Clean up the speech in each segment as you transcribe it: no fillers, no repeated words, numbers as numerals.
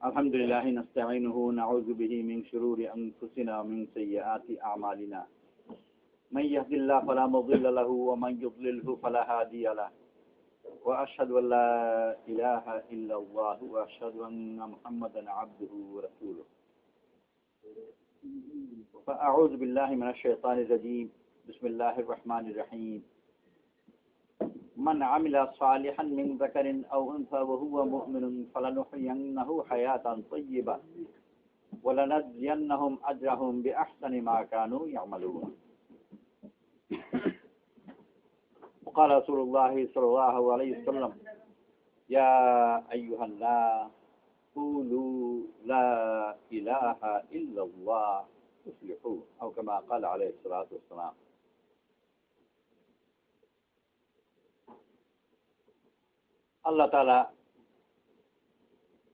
আলহামদুলিল্লাহ নাস্তাঈনুহু নাউযু বিহি মিন শুরুরি আনফুসিনা ওয়া মিন সাইয়্যাতি আ'মালিনা মান ইয়াহদিল্লাহু ফালা মুদিল্লা লাহু ওয়া মান ইউদ্লিলহু ফালা হাদিয়া লাহু ওয়া আশহাদু আল লা ইলাহা ইল্লাল্লাহু ওয়া আশহাদু আন্না মুহাম্মাদান আবদুহু ওয়া রাসূলুহু فأعوذ بالله من الشيطان الرجيم بسم الله الرحمن الرحيم من عمل صالحا من ذكر أو أنثى وهو مؤمن فلنحيينه حياة طيبة ولنجزينهم أجرهم بأحسن ما كانوا يعملون وقال رسول الله صلى الله عليه وسلم يا أيها الناس قولوا لا إله إلا الله تفلحون أو كما قال عليه الصلاة والسلام আল্লাহ তাআলা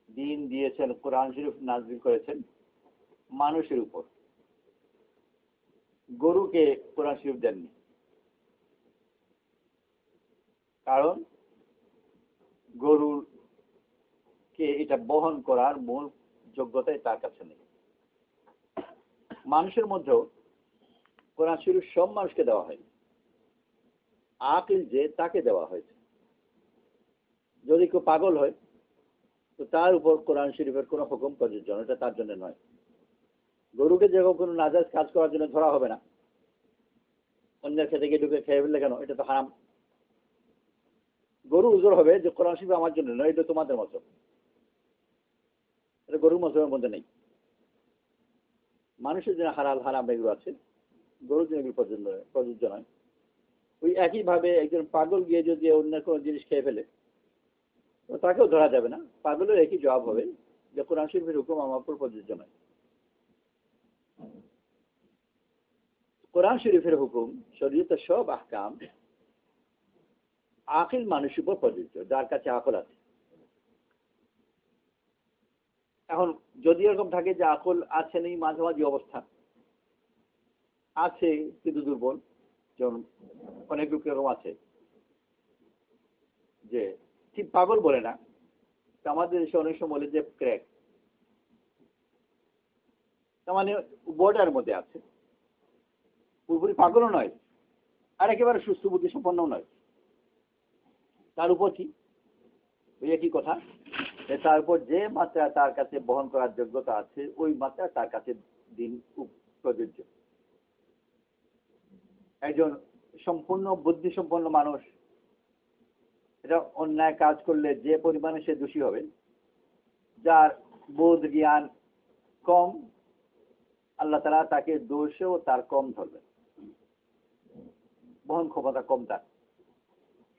দ্বীন দিয়েছেন, কোরআন শরীফ নাযিল করেছেন মানুষের উপর। গরুকে কোরআন শরীফ দেননি, কারণ গরুকে এটা বহন করার মূল যোগ্যতাই তার কাছে নেই। মানুষের মধ্যেও কোরআন শরীফ সব মানুষকে দেওয়া হয়, আকল যে তাকে দেওয়া হয়েছে। যদি কেউ পাগল হয় তো তার উপর কোরআন শরীফের কোনো হুকুম প্রযোজ্য নয়, এটা তার জন্য নয়। গরুকে যেরকম কোনো নাজায়েজ কাজ করার জন্য ধরা হবে না, অন্যের খেতে গিয়ে ঢুকে খেয়ে ফেললে কেন, এটা তো হারাম। গরু উজর হবে যে কোরআন শরীফ আমার জন্য নয়, এটা তোমাদের মতো, এটা গরুর মতলের মধ্যে নেই। মানুষের জন্য হালাল হারাম এগুলো আছে, গরুর জন্য এগুলো প্রযোজ্য নয়। ওই একইভাবে একজন পাগল গিয়ে যদি অন্য কোনো জিনিস খেয়ে ফেলে তাকেও ধরা যাবে না, পাগলের একই জবাব হবে যে কোরআন শরীফের হুকুম আমার উপর প্রযোজ্য নয়। কোরআন শরীফের হুকুম, শরীয়তের সব আহকাম আকিল মানুষের উপর প্রযোজ্য, যার কাছে আকল আছে। এখন যদি এরকম থাকে যে আকল আছে নেই, মাঝামাঝি অবস্থা আছে কিন্তু দুর্বল, যেমন অনেক লোক এরকম আছে যে ঠিক পাগল বলে না, আমাদের দেশে অনেক সময় বলে যে ক্র্যাক, তার মানে বর্ডার মধ্যে আছে, পুরোপুরি পাগলও নয় আর একেবারে সুস্থ বুদ্ধি সম্পন্ন নয়। তার উপর কি ওই একই কথা, তার উপর যে মাত্রা তার কাছে বহন করার যোগ্যতা আছে ওই মাত্রা তার কাছে দিন প্রযোজ্য। একজন সম্পূর্ণ বুদ্ধি সম্পন্ন মানুষ এটা অন্যায় কাজ করলে যে পরিমাণে সে দোষী হবে, যার বোধ জ্ঞান কম, আল্লাহ তাআলা তাকে দোষেও তার কম ধরবে, বহন ক্ষমতা কম তার।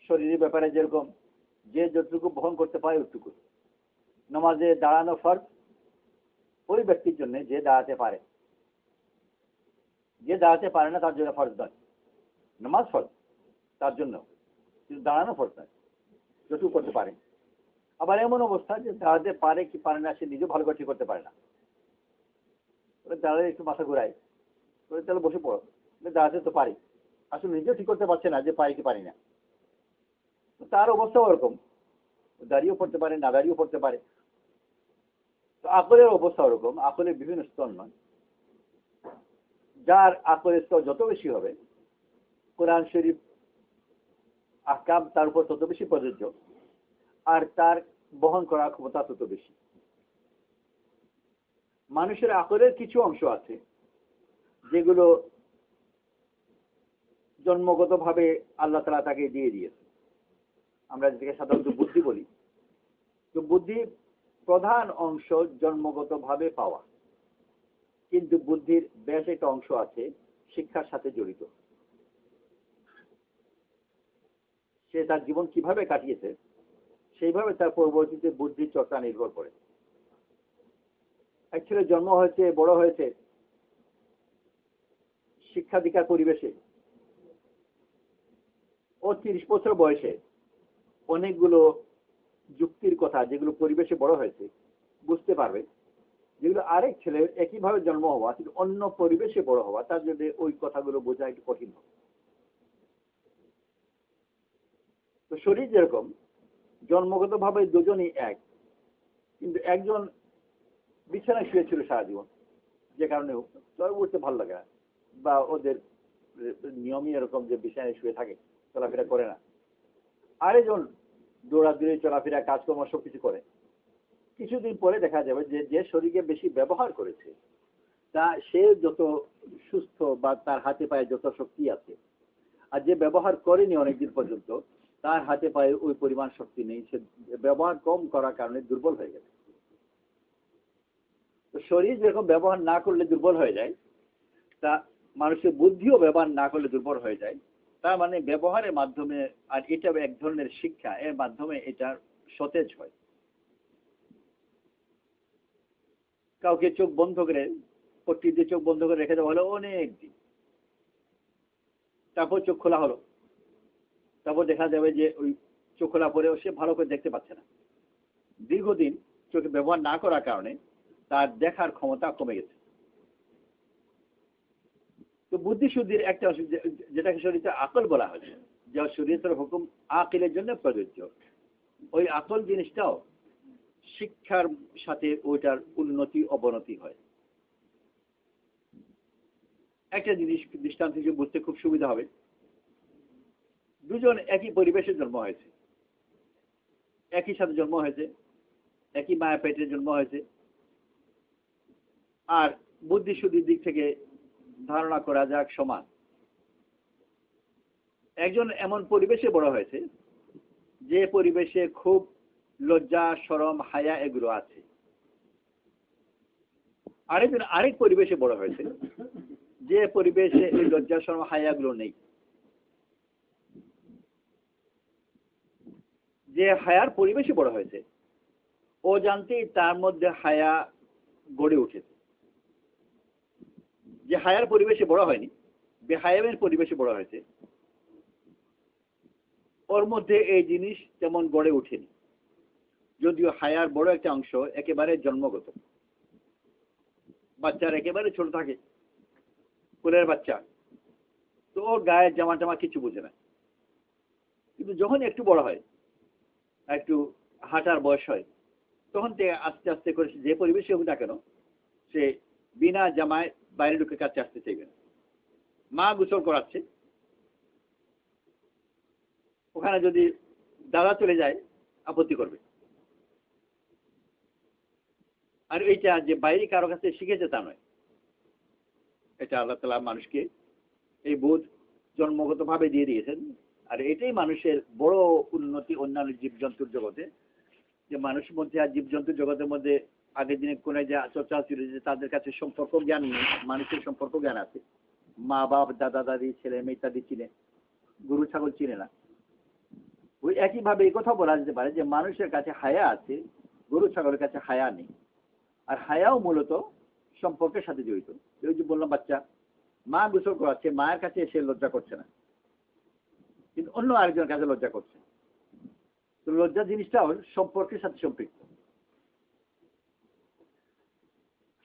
শরীরের ব্যাপারে যেরকম যে যতটুকু বহন করতে পারে ওইটুকু। নামাজে দাঁড়ানো ফরজ ওই ব্যক্তির জন্য যে দাঁড়াতে পারে, যে দাঁড়াতে পারে না তার জন্য ফরজ নয়। নামাজ ফরজ তার জন্য, কিন্তু দাঁড়ানো ফরজ নয়, যতটুকু করতে পারে। আবার এমন অবস্থা যে দাঁড়াতে পারে কি পারে না সে নিজেও ভালো করে ঠিক করতে পারে না, দাঁড়ালে একটু মাথা ঘুরায়, তাহলে বসে পড়ো, দাঁড়াতে তো পারি, আসলে নিজেও ঠিক করতে পারছে না যে পারি কি পারি না। তার অবস্থা ওরকম, দাঁড়িয়েও পড়তে পারে না দাঁড়িয়েও পড়তে পারে। তো আকলের অবস্থা ওরকম, আকলের বিভিন্ন স্তর নয়। যার আকলের স্তর যত বেশি হবে কোরআন শরীফ আহকাম তার উপর তত বেশি প্রযোজ্য, আর তার বহন করার ক্ষমতা তত বেশি। মানুষের আকলের কিছু অংশ আছে যেগুলো জন্মগতভাবে আল্লাহ তাআলা তাকে দিয়ে দিয়েছে, আমরা যেটাকে সাধারণত বুদ্ধি বলি। তো বুদ্ধি প্রধান অংশ জন্মগতভাবে পাওয়া, কিন্তু বুদ্ধির বেশ একটা অংশ আছে শিক্ষার সাথে জড়িত। সে তার জীবন কিভাবে কাটিয়েছে সেইভাবে তার পরবর্তীতে বুদ্ধির চর্চা নির্ভর করে। এক ছেলে জন্ম হয়েছে, বড় হয়েছে শিক্ষা দীক্ষার পরিবেশে, ও 30 বছর বয়সে অনেকগুলো যুক্তির কথা যেগুলো পরিবেশে বড় হয়েছে বুঝতে পারবে, যেগুলো আরেক ছেলে একইভাবে জন্ম হওয়া কিন্তু অন্য পরিবেশে বড় হওয়া তার জন্য ওই কথাগুলো বোঝা একটু কঠিন হবে। তো শরীর যেরকম জন্মগতভাবে দুজনই এক, কিন্তু একজন বিছানায় শুয়েছিল সারা জীবন, যে কারণে হোক তার উঠতে ভালো লাগে না, বা ওদের নিয়মই এরকম যে বিছানায় শুয়ে থাকে, চলাফেরা করে না। আরেকজন দৌড়াদৌড়ি চলাফেরা কাজকর্ম সবকিছু করে। কিছুদিন পরে দেখা যাবে যে যে শরীরকে বেশি ব্যবহার করেছে তা সে যত সুস্থ বা তার হাতে পায়ে যত শক্তি আছে, আর যে ব্যবহার করেনি অনেকদিন পর্যন্ত তার হাতে পায়ে ওই পরিমাণ শক্তি নেই, সে ব্যবহার কম করার কারণে দুর্বল হয়ে গেছে। তো শরীর যেরকম ব্যবহার না করলে দুর্বল হয়ে যায়, তা মানুষের বুদ্ধিও ব্যবহার না করলে দুর্বল হয়ে যায়। তার মানে ব্যবহারের মাধ্যমে, আর এটা এক ধরনের শিক্ষা, এর মাধ্যমে এটা সতেজ হয়। কাউকে চোখ বন্ধ করে, পট্টি দিয়ে চোখ বন্ধ করে রেখে দেওয়া হলো অনেক দিন, তারপর চোখ খোলা হলো, তারপর দেখা যাবে যে ওই চোখ খোলা পরেও সে ভালো করে দেখতে পাচ্ছে না। দীর্ঘদিন চোখে ব্যবহার না করার কারণে তার দেখার ক্ষমতা কমে গেছে। তো বুদ্ধি শুদ্ধির একটা যেটাকে শরীরে আকল বলা হয়েছে, যা শরীয়তের হুকুম আকিলের জন্য প্রযোজ্য, ওই আকল জিনিসটাও শিক্ষার সাথে ওইটার উন্নতি অবনতি হয়। একটা জিনিস দৃষ্টান্ত হিসেবে বুঝতে খুব সুবিধা হবে। দুজন একই পরিবেশে জন্ম হয়েছে, একই সাথে জন্ম হয়েছে, একই মায়ের পেটে জন্ম হয়েছে, আর বুদ্ধি শুদ্ধির দিক থেকে ধারণা করা যাক সমান। একজন এমন পরিবেশে বড় হয়েছে যে পরিবেশে খুব লজ্জা শরম হায়া এগুলো আছে, আরেকজন আরেক পরিবেশে বড় হয়েছে যে পরিবেশে এই লজ্জা শরম হায়া গুলো নেই। যে হায়ার পরিবেশে বড় হয়েছে ও জানতেই তার মধ্যে হায়া গড়ে উঠেছে। যে হায়ার পরিবেশে বড় হয়নি, বেহায়ামের পরিবেশে বড় হয়েছে, ওর মধ্যে এই জিনিস তেমন গড়ে ওঠেনি, যদিও হায়ার বড় একটা অংশ একেবারে জন্মগত। বাচ্চার একেবারে ছোট থাকে, কোলের বাচ্চা, তো ওর গায়ের জামা টামা কিছু বুঝে না। কিন্তু যখন একটু বড় হয়, একটু হাঁটার বয়স হয়, তখন থেকে আস্তে আস্তে করে যে পরিবেশে হোক না কেন সে বিনা জামায় বাইরে ঢুকে কাছে আসতে চাইবে না। মা গোসল করাচ্ছে, ওখানে যদি দাদা চলে যায় আপত্তি করবে। আর এইটা যে বাইরে কারো কাছে শিখেছে তা নয়, এটা আল্লাহ তাআলা মানুষকে এই বোধ জন্মগতভাবে দিয়ে দিয়েছেন। আর এটাই মানুষের বড় উন্নতি অন্যান্য জীবজন্তুর জগতে, যে মানুষের মধ্যে আর জীবজন্তুর জগতের মধ্যে আগের দিনে কোন যে চর্চা ছিল যে তাদের কাছে সম্পর্ক জ্ঞান নেই, মানুষের সম্পর্ক জ্ঞান আছে। মা বাপ দাদা দাদি ছেলে মেয়ে ইত্যাদি চিনে, গরু ছাগল চিনে না। ওই একইভাবে এই কথা বলা যেতে পারে যে মানুষের কাছে হায়া আছে, গরু ছাগলের কাছে হায়া নেই। আর হায়াও মূলত সম্পর্কের সাথে জড়িত। ওই যে বললাম বাচ্চা মা গোসল করাচ্ছে, মায়ের কাছে এসে লজ্জা করছে না, কিন্তু অন্য আরেকজনের কাছে লজ্জা করছে। তো লজ্জা জিনিসটাও সম্পর্কের সাথে সম্পৃক্ত।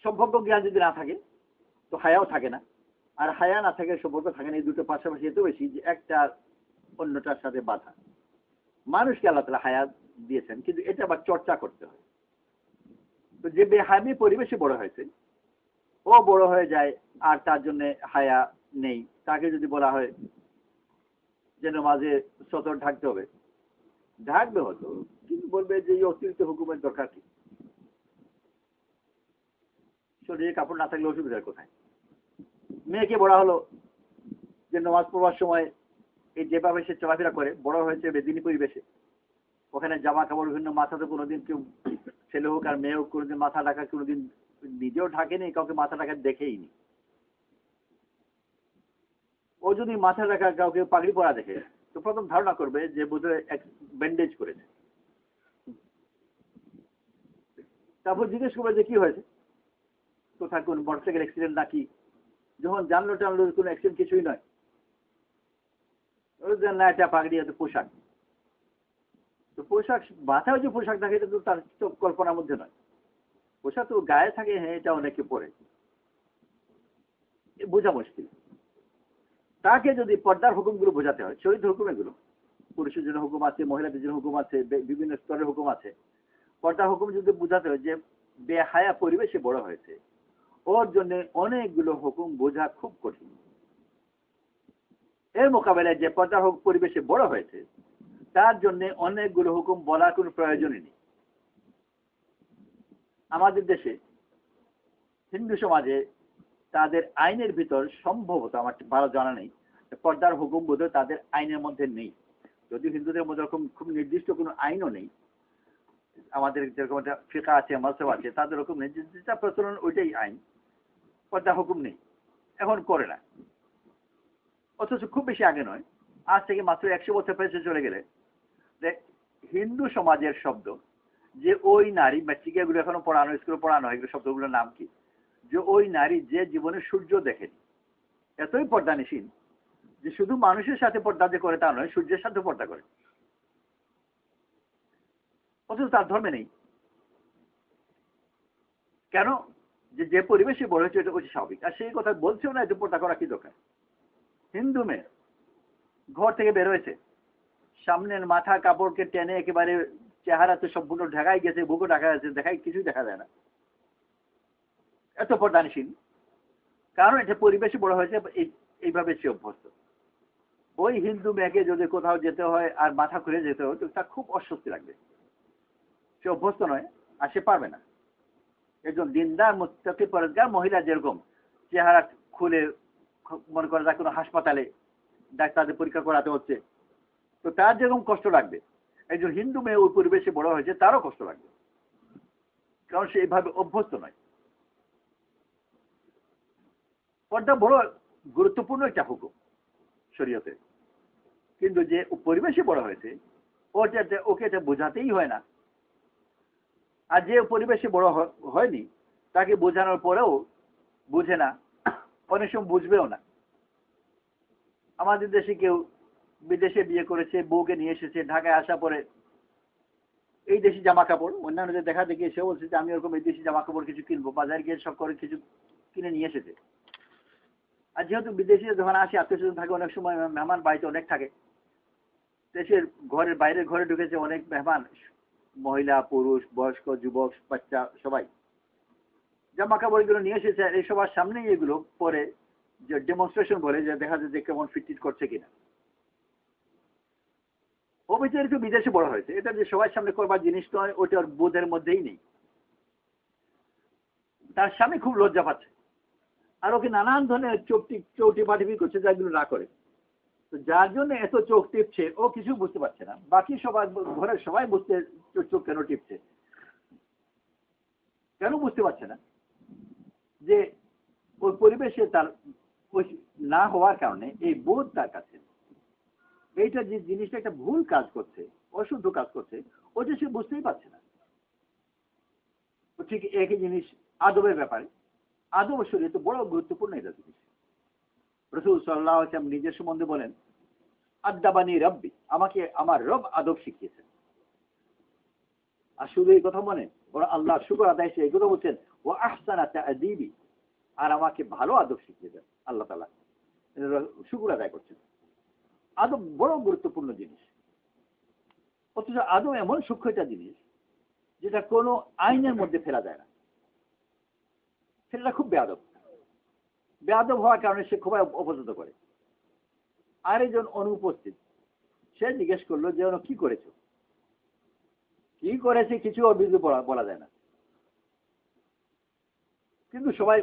সম্পর্ক জ্ঞান যদি না থাকে তো হায়াও থাকে না, আর হায়া না থাকে সম্পর্ক থাকে না। এই দুটো পাশাপাশি এত বেশি যে একটা অন্যটার সাথে বাধা। মানুষকে আল্লাহ তাআলা হায়া দিয়েছেন, কিন্তু এটা আবার চর্চা করতে হয়। তো যে বেহায়ামি পরিবেশে বড় হয়েছে ও বড় হয়ে যায় আর তার জন্য হায়া নেই। তাকে যদি বলা হয় যেন মাঝে সতর ঢাকতে হবে, ঢাকবে হতো, কিন্তু বলবে যে এই অতিরিক্ত হুকুমের দরকার কি, শরীরে কাপড় না থাকলে অসুবিধার কোথায়। মেয়েকে বলা হলো যে নামাজ পড়বার সময় এই যেভাবে সে চলাফেরা করে, বড় হয়েছে বেদিনী পরিবেশে, ওখানে জামা কাপড় বিভিন্ন, মাথাতে কোনোদিন কেউ ছেলে হোক আর মেয়ে হোক কোনোদিন মাথা ঢাকা কোনোদিন নিজেও ঢাকেনি, কাউকে মাথা ঢাকা দেখেইনি। ও যদি মাথা ঢাকা কাউকে পাগড়ি পরা দেখে তো প্রথম ধারণা করবে যে বোধহয় এক ব্যান্ডেজ করেছে। তারপর জিজ্ঞেস করবে যে কি হয়েছে, কোথায় কোন মোটরসাইকেল অ্যাক্সিডেন্ট নাকি। যখন জানলো টানলো কোনো অ্যাক্সিডেন্ট কিছুই নয়, না এটা পাগড়ি এত পোশাক। তো পোশাক মাথায় যে পোশাক থাকে এটা তো তার কল্পনার মধ্যে নয়। পোশাক তো গায়ে থাকে, হ্যাঁ এটা অনেকে পরে, বোঝা মুশকিল। তাকে যদি পর্দার হুকুমগুলো বোঝাতে হয়, শহীদ হুকুম এগুলো, পুরুষের জন্য হুকুম আছে, মহিলাদের জন্য হুকুম আছে, বিভিন্ন স্তরের হুকুম আছে। পর্দার হুকুম যদি বোঝাতে হয় যে বেহায়া পরিবেশে বড় হয়েছে, ওর জন্য অনেকগুলো হুকুম বোঝা খুব কঠিন। এর মোকাবেলায় যে পর্দার পরিবেশে বড় হয়েছে তার জন্য অনেকগুলো হুকুম বলার কোনো প্রয়োজনই নেই। আমাদের দেশে হিন্দু সমাজে তাদের আইনের ভিতর সম্ভবত, আমার ভালো জানা নেই, পর্দার হুকুম বোধহয় তাদের আইনের মধ্যে নেই। যদিও হিন্দুদের মধ্যে এরকম খুব নির্দিষ্ট কোনো আইনও নেই, আমাদের যেরকম একটা ফিকা আছে, মাসব আছে, তাদের ওরকম নেই, যেটা প্রচলন ওইটাই আইন, পর্দা হুকুম নেই, এখন করে না। অথচ খুব বেশি আগে নয়, আজ থেকে মাত্র 100 বছর পেছনে চলে গেলে হিন্দু সমাজের শব্দ যে ওই নারী, মেট্রিকেগুলো এখনো পড়ানো, স্কুলে পড়ানো হয়, এগুলো শব্দগুলোর নাম কি, যে ওই নারী যে জীবনে সূর্য দেখেনি, এতই পর্দানিসীন যে শুধু মানুষের সাথে পর্দা যে করে তা নয়, সূর্যের সাথে পর্দা করে, অথচ তার ধর্মে নেই। কেন? যে পরিবেশে বড় হয়েছে এটা হচ্ছে স্বাভাবিক, আর সেই কথা বলছেও না, যে পর্দা করা কি দরকার। হিন্দু মেয়ে ঘর থেকে বের হয়েছে, সামনের মাথা কাপড়কে টেনে একেবারে চেহারা তো সম্পূর্ণ ঢাকাই গেছে, বুকও ঢাকা গেছে, দেখাই কিছুই দেখা যায় না, এত পর্দানিসীন। কারণ এটা পরিবেশে বড় হয়েছে, এইভাবে সে অভ্যস্ত। ওই হিন্দু মেয়েকে যদি কোথাও যেতে হয় আর মাথা খুলে যেতে হয়, তো তার খুব অস্বস্তি লাগবে, সে অভ্যস্ত নয় আর সে পারবে না। একজন দিনদার মুত্তাকি পরেজগার মহিলা যেরকম চেহারা খুলে, মনে করে তার কোনো হাসপাতালে ডাক্তারদের পরীক্ষা করাতে হচ্ছে, তো তার যেরকম কষ্ট লাগবে, একজন হিন্দু মেয়ে ওই পরিবেশে বড় হয়েছে, তারও কষ্ট লাগবে, কারণ সে এইভাবে অভ্যস্ত নয়। পর্দা বড় গুরুত্বপূর্ণ একটা হুকুম শরীয়তে, কিন্তু যে পরিবেশে বড় হয়েছে ওকে এটা বোঝাতেই হয় না। আর যে পরিবেশে বড় হয়নি তাকে বোঝানোর পরেও বুঝে না, অনেক সময় বুঝবেও না। আমাদের দেশে কেউ বিদেশে বিয়ে করেছে, বউকে নিয়ে এসেছে, ঢাকায় আসা পরে এই দেশি জামা কাপড় অন্যান্যদের দেখা দেখি এসে বলছে যে আমি ওরকম এই দেশি জামা কাপড় কিছু কিনবো, বাজারে গিয়ে সব করে কিছু কিনে নিয়ে এসেছে। আর যেহেতু বিদেশি যখন আসে, আত্মীয় স্বজন থাকে, অনেক সময় মেহমান বাড়িতে অনেক থাকে, দেশের ঘরের বাইরের ঘরে ঢুকেছে অনেক মেহমান, মহিলা পুরুষ বয়স্ক যুবক বাচ্চা সবাই, জামা কাপড়গুলো নিয়ে এসেছে, এই সবার সামনেই এগুলো পরে যে ডেমনস্ট্রেশন বলে, যে দেখা যায় যে কেমন ফিট করছে কিনা। ও বেচারি একটু বিদেশে বড় হয়েছে, এটা যে সবার সামনে করবার জিনিস নয়, ওটার বোধের মধ্যেই নেই, তার স্বামী খুব লজ্জা পাচ্ছে, আর ওকে নানান ধরনের চৌটি পাটিপি করছে যাগুলো না করে। তো যার জন্য এত চোখ টিপছে ও কিছু বুঝতে পারছে না, বাকি সবাই ঘরের সবাই বুঝতে চোখ কেন টিপছে, কেন বুঝতে পারছে না যে ওই পরিবেশে তার ওই না হওয়ার কারণে এই বোধ তার কাছে, এইটা যে জিনিসটা একটা ভুল কাজ করছে, অশুদ্ধ কাজ করছে, ওটা সে বুঝতেই পারছে না। ঠিক একই জিনিস আদবের ব্যাপারে, আদব শরীয়তে বড় গুরুত্বপূর্ণ এটা জিনিস। রাসূল সাল্লাল্লাহু আলাইহি ওয়াসাল্লাম নিজের সম্বন্ধে বলেন, আদাবানি রব্বি, আমাকে আমার রব আদব শিখিয়েছেন। আর শুধু এই কথা মনে, ওরা আল্লাহ শুকর আদায় এই কথা বলছেন, ও আহসানা তা'দীবি, আর আমাকে ভালো আদব শিখিয়েছেন আল্লাহ তাআলা, শুকর আদায় করছেন। আদব বড় গুরুত্বপূর্ণ জিনিস, অথচ আদব এমন সূক্ষ্ম একটা জিনিস যেটা কোনো আইনের মধ্যে ফেলা যায় না, সেটা খুব বেয়াদব। বেয়াদব হওয়ার কারণে সে খুব অপছন্দ করে। আরেকজন অনুপস্থিত, সে জিজ্ঞেস করলো যে ওরা কি করেছে, কি করেছে কিছু অভিযোগ বলা যায় না, কিন্তু সবাই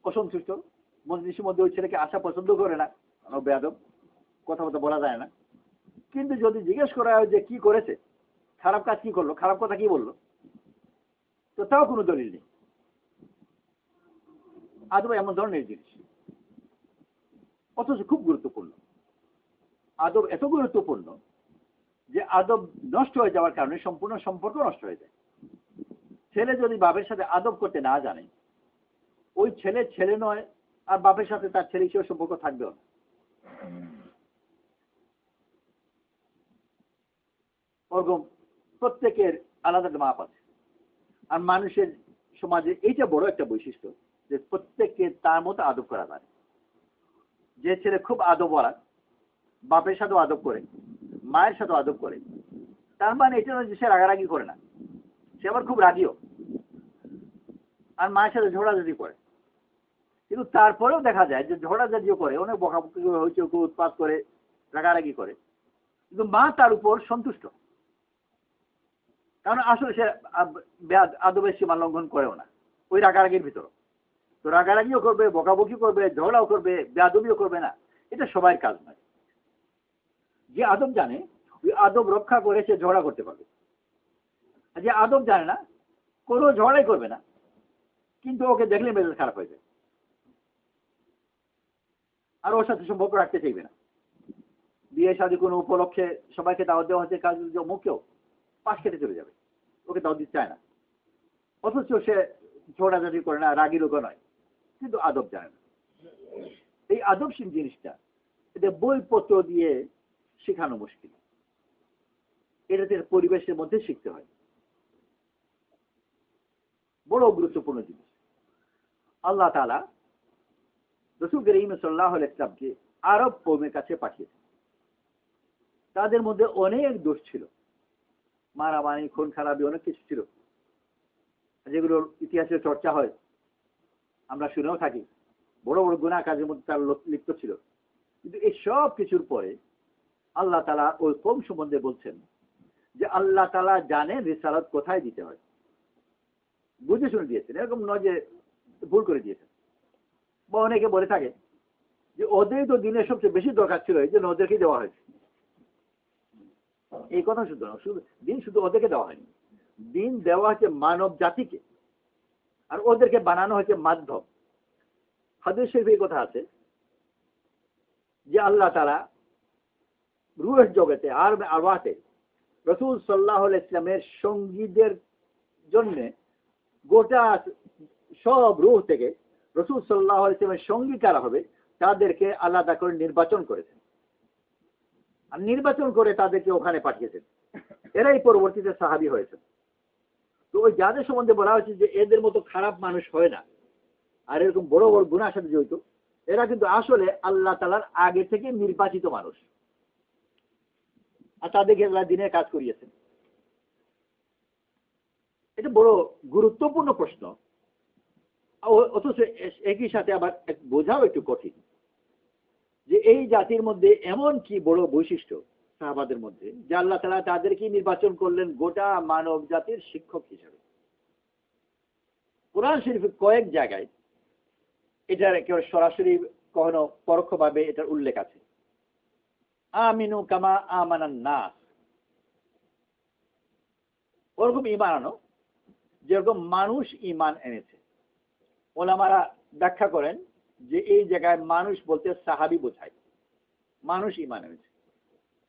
অসন্তুষ্ট, মজলিসের মধ্যে ওই ছেলেকে আসা পছন্দ করে না, বেয়াদব, কথা বলতে বলা যায় না। কিন্তু যদি জিজ্ঞেস করা হয় যে কি করেছে, খারাপ কাজ কি করলো, খারাপ কথা কি বললো, তো তাও কোনো দলিল নেই। আদব এমন ধরনের জিনিস, অথচ খুব গুরুত্বপূর্ণ। আদব এত গুরুত্বপূর্ণ যে আদব নষ্ট হয়ে যাওয়ার কারণে সম্পূর্ণ সম্পর্ক নষ্ট হয়ে যায়। ছেলে যদি বাপের সাথে আদব করতে না জানে, ওই ছেলে ছেলে নয়, আর বাপের সাথে তার ছেলে হিসেবে সম্পর্ক থাকবেও না। ওরকম প্রত্যেকের আলাদা মাপ আছে। আর মানুষের সমাজে এইটা বড় একটা বৈশিষ্ট্য যে প্রত্যেককে তার মতো আদব করা যায়। যে ছেলে খুব আদবওয়ালা, বাপের সাথেও আদব করে, মায়ের সাথেও আদব করে, তার মানে এটা নয় যে সে রাগারাগি করে না, সে আবার খুব রাগিও, আর মায়ের সাথে ঝগড়াঝাটি করে। কিন্তু তারপরেও দেখা যায় যে ঝগড়াঝাটিও করে, অনেক বকাবকি হয়েছে, উৎপাত করে, রাগারাগি করে, কিন্তু মা তার উপর সন্তুষ্ট, কারণ আসলে সে আদবের সীমা লঙ্ঘন করেও না ওই রাগারাগির ভিতর। তো রাগারাগিও করবে, বকাবকি করবে, ঝগড়াও করবে, বেয়াদবিও করবে না, এটা সবার কাজ নয়। যে আদব জানে ওই আদব রক্ষা করে সে ঝগড়া করতে পারবে, আর যে আদব জানে না কোনো ঝগড়াই করবে না, কিন্তু ওকে দেখলে মেজাজ খারাপ হয়ে যায় আর ওর সাথে সম্পর্ক রাখতে চাইবে না। বিয়ে শাদী কোনো উপলক্ষে সবাইকে দাওয়াত দেওয়া হচ্ছে, কাজ মুখেও পাশ কেটে চলে যাবে, ওকে দাওয়াত দিতে চায় না, অথচ সে ঝগড়াঝাটি করে না, রাগি লোক নয়, কিন্তু আদব জানে না। এই আদবশীল জিনিসটা এটা বইপত্র দিয়ে শেখানো মুশকিল, এটাতে পরিবেশের মধ্যে শিখতে হয়, বড় গুরুত্বপূর্ণ জিনিস। আল্লাহ তাআলা রাসূল করিম সাল্লাল্লাহু আলাইহি ওয়াসাল্লামকে আরব কওমের কাছে পাঠিয়েছেন। তাদের মধ্যে অনেক দোষ ছিল, মারামারি, খুন খারাপি, অনেক কিছু ছিল, যেগুলোর ইতিহাসে চর্চা হয়, আমরা শুনেও থাকি। বড় বড় গুনাহ কাজের মধ্যে তার লিপ্ত ছিল। কিন্তু এই সব কিছুর পরে আল্লাহ তাআলা ওই কওম সম্বন্ধে বলছেন যে আল্লাহ তাআলা জানেন রিসালাত কোথায় দিতে হয়, বুঝে শুনে দিয়েছেন, এরকম নয় যে ভুল করে দিয়েছেন। বা অনেকে বলে থাকে যে ওদের তো দিনের সবচেয়ে বেশি দরকার ছিল, এই জন্য ওদেরকে দেওয়া হয়েছে। এই কথা শুধু না, শুধু দিন শুধু ওদেরকে দেওয়া হয়নি, দিন দেওয়া হয়েছে মানব জাতিকে, আর ওদেরকে বানানো হয়েছে মাধ্যম। হাদিস শরীফে এই কথা আছে যে আল্লাহ তাআলা রূহের জগতে আর আরওয়াতে রাসূল সাল্লাল্লাহু আলাইহি ওয়াসাল্লামের সঙ্গীদের জন্য গোটা সব রূহ থেকে রাসূল সাল্লাল্লাহু আলাইহি ওয়াসাল্লামের সঙ্গী কারা হবে তাদেরকে আলাদা করে নির্বাচন করেছেন, আর নির্বাচন করে তাদেরকে ওখানে পাঠিয়েছেন। এরাই পরবর্তীতে সাহাবী হয়েছেন। তো ওই যাদের সম্বন্ধে বলা হয়েছে যে এদের মতো খারাপ মানুষ হয় না, আর এরকম বড় বড় গুনার সাথে জড়িত, এরা কিন্তু আসলে আল্লাহ তাআলার আগে থেকে নির্বাচিত মানুষ, আর তাদেরকে আল্লাহ দিনের কাজ করিয়েছেন। এটা বড় গুরুত্বপূর্ণ প্রশ্ন, অথচ একই সাথে আবার বোঝাও একটু কঠিন যে এই জাতির মধ্যে এমন কি বড় বৈশিষ্ট্য সাহাবাদের মধ্যে যে আল্লাহ তাআলা তাদেরকে নির্বাচন করলেন গোটা মানব জাতির শিক্ষক হিসেবে। কোরআন শরীফে কয়েক জায়গায় এটার একেবারে সরাসরি কখনো পরোক্ষভাবে এটার উল্লেখ আছে। আমিনু কামা আমানান নাস, ওরকম ঈমান আনো যেরকম মানুষ ঈমান এনেছে। ওলামারা ব্যাখ্যা করেন যে এই জায়গায় মানুষ বলতে সাহাবী বোঝায়, মানুষ ঈমান এনেছে।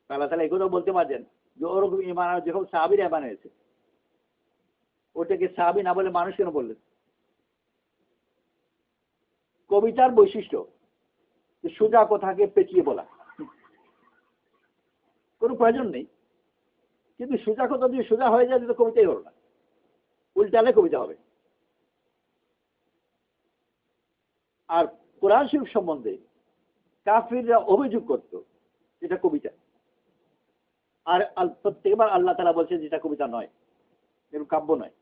আল্লাহ তাআলা এগুলো বলতে পারছেন যে ওরকম ঈমান আনো যেরকম সাহাবীরা ঈমান এনেছে, ওটাকে সাহাবী না বলে মানুষ কেন বললেন? কবিতার বৈশিষ্ট্য সোজা কথাকে পেঁচিয়ে বলা, কোনো প্রয়োজন নেই, কিন্তু সোজা কথা যদি সোজা হয়ে যায় তো কবিতাই হলো না, উল্টালে কবিতা হবে। আর কোরআন শরীফ সম্বন্ধে কাফিররা অভিযোগ করত এটা কবিতা, আর প্রত্যেকবার আল্লাহ তাআলা বলছে যেটা কবিতা নয়, এরকম কাব্য নয়।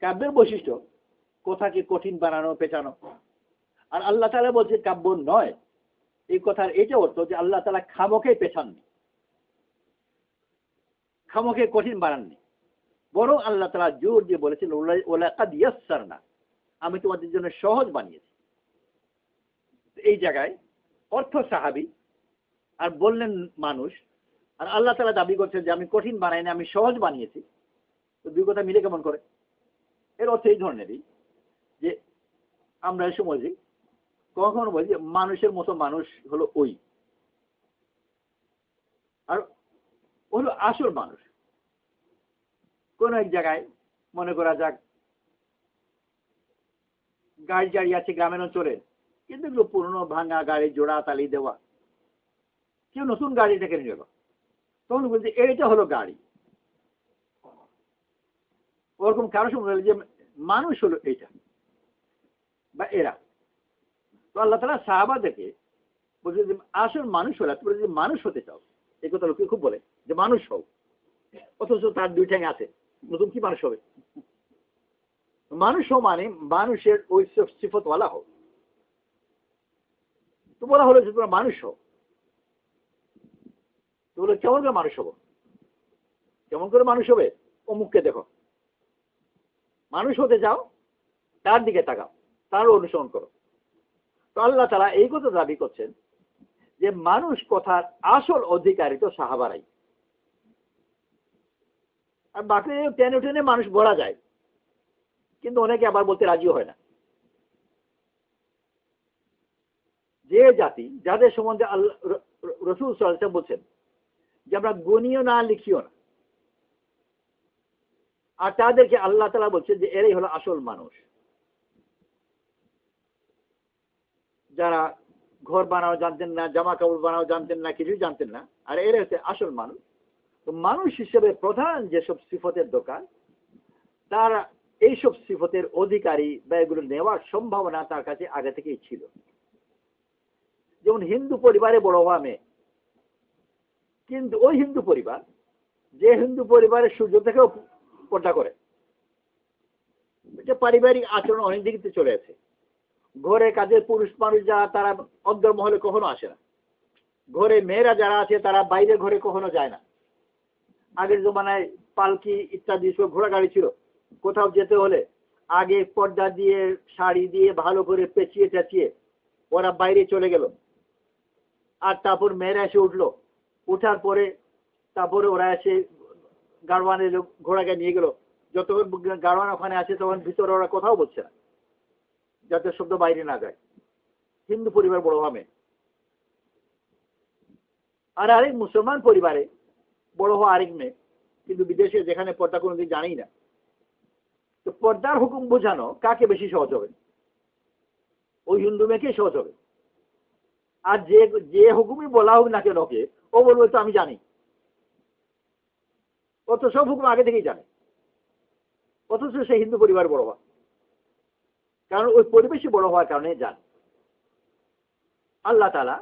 কাব্যের বৈশিষ্ট্য কথাকে কঠিন বানানো, পেঁচানো। আর আল্লাহ তাআলা বলছে কাব্য নয়, এই কথার এটা অর্থ যে আল্লাহ তাআলা খামকে পেছাননি, খামকে কঠিন বানাননি, বরং আল্লাহ তাআলা জোর দিয়ে বলেছেন ওয়ালাকাদ ইয়াসসারনা, আমি তোমাদের জন্য সহজ বানিয়েছি। এই জায়গায় অর্থ সাহাবী আর বললেন মানুষ, আর আল্লাহ তাআলা দাবি করছেন যে আমি কঠিন বানাইনি, আমি সহজ বানিয়েছি। তো দুই কথা মিলে কেমন করে? এর অর্থ এই ধরনেরই যে আমরা এসে বলি, কখনো বলি যে মানুষের মতো মানুষ হলো ওই, আর হলো আসল মানুষ। কোন এক জায়গায় মনে করা যাক গাড়ি টাড়ি আছে গ্রামের অঞ্চলে, কিন্তু এগুলো পুরনো ভাঙা গাড়ি, জোড়া তালি দেওয়া, কেউ নতুন গাড়িটাকে নিয়ে গেল, তখন বলছে এইটা হলো গাড়ি, ওরকম কারো সময় যে মানুষ হলো এইটা বা এরা। তো আল্লাহ তাআলা সাহাবাদেরকে বলছে যে আসল মানুষ হলে তোমরা যদি মানুষ হতে চাও, এই কথা লোকে খুব বলে যে মানুষ হও, অথচ তার দুই ঠ্যাং আছে, নতুন কি মানুষ হবে? মানুষ হও মানে মানুষের ওই সিফতওয়ালা হও। তো বলা হলো যে তোমরা মানুষ হও। তো বলে কেমন করে মানুষ হবো? কেমন করে মানুষ হবে? অমুককে দেখো, মানুষ হতে যাও, তার দিকে তাকাও, তার অনুসরণ করো। তো আল্লাহ তাআলা এই কথা দাবি করছেন যে মানুষ কথার আসল অধিকারী তো সাহাবারাই, আর বাকি টেনে টেনে মানুষ বলা যায়, কিন্তু অনেকে আবার বলতে রাজি হয় না। যে জাতি যাদের সম্বন্ধে আল্লাহ রাসূল সাল্লাল্লাহু আলাইহি ওয়াসাল্লাম বলছেন যে আমরা গুনিও না লিখিও না, আর তাদেরকে আল্লাহ তাআলা বলছেন যে এরাই হলো আসল মানুষ, যারা ঘর বানাও জানতেন না, জামা কাপড় বানাও জানতেন না, কিছুই জানতেন না, আর এরা হচ্ছে আসল মানুষ। তো মানুষ হিসেবে প্রধান যেসব সিফতের দরকার, তার এইসব সিফতের অধিকারী বা এগুলো নেওয়ার সম্ভাবনা তার কাছে আগে থেকেই ছিল। যেমন হিন্দু পরিবারে বড় হওয়া মেয়ে, কিন্তু ওই হিন্দু পরিবার যে হিন্দু পরিবারের সূর্য থেকেও পর্দা করে, এটা পারিবারিক আচরণ অনেক দিকে চলে আছে। ঘরে কাজের পুরুষ মানুষ যারা তারা অন্তর্মহলে কখনো আসে না, ঘরে মেয়েরা যারা আছে তারা বাইরে ঘরে কখনো যায় না। আগের জমানায় পালকি ইত্যাদি সব ঘোড়া গাড়ি ছিল, কোথাও যেতে হলে আগে পর্দা দিয়ে শাড়ি দিয়ে ভালো করে পেঁচিয়ে টেঁচিয়ে ওরা বাইরে চলে গেল, আর তারপর মেয়েরা এসে উঠলো, উঠার পরে তারপরে ওরা এসে গাড়োয়ানে ঘোড়াকে নিয়ে গেল। যতক্ষণ গাড়োয়ান ওখানে আছে তখন ভিতরে ওরা কোথাও বলছে না, যাতে শব্দ বাইরে না যায়। হিন্দু পরিবার বড় হবে। আর আরেক মুসলমান পরিবারে বড় হওয়া আরেক মেয়ে, কিন্তু বিদেশে যেখানে পর্দা কোনোদিন জানেই না। তো পর্দার হুকুম বোঝানো কাকে বেশি সহজ হবে? ওই হিন্দু মেয়েকে সহজ হবে। আর যে যে হুকুমই বলা হোক না কেন ওকে, ও বলবে তো আমি জানি, ও তো সব হুকুম আগে থেকেই জানে, অথচ সে হিন্দু পরিবার বড় হওয়া, কারণ ওই পরিবেশে বড় হওয়ার কারণে জানে। আল্লাহ তাআলা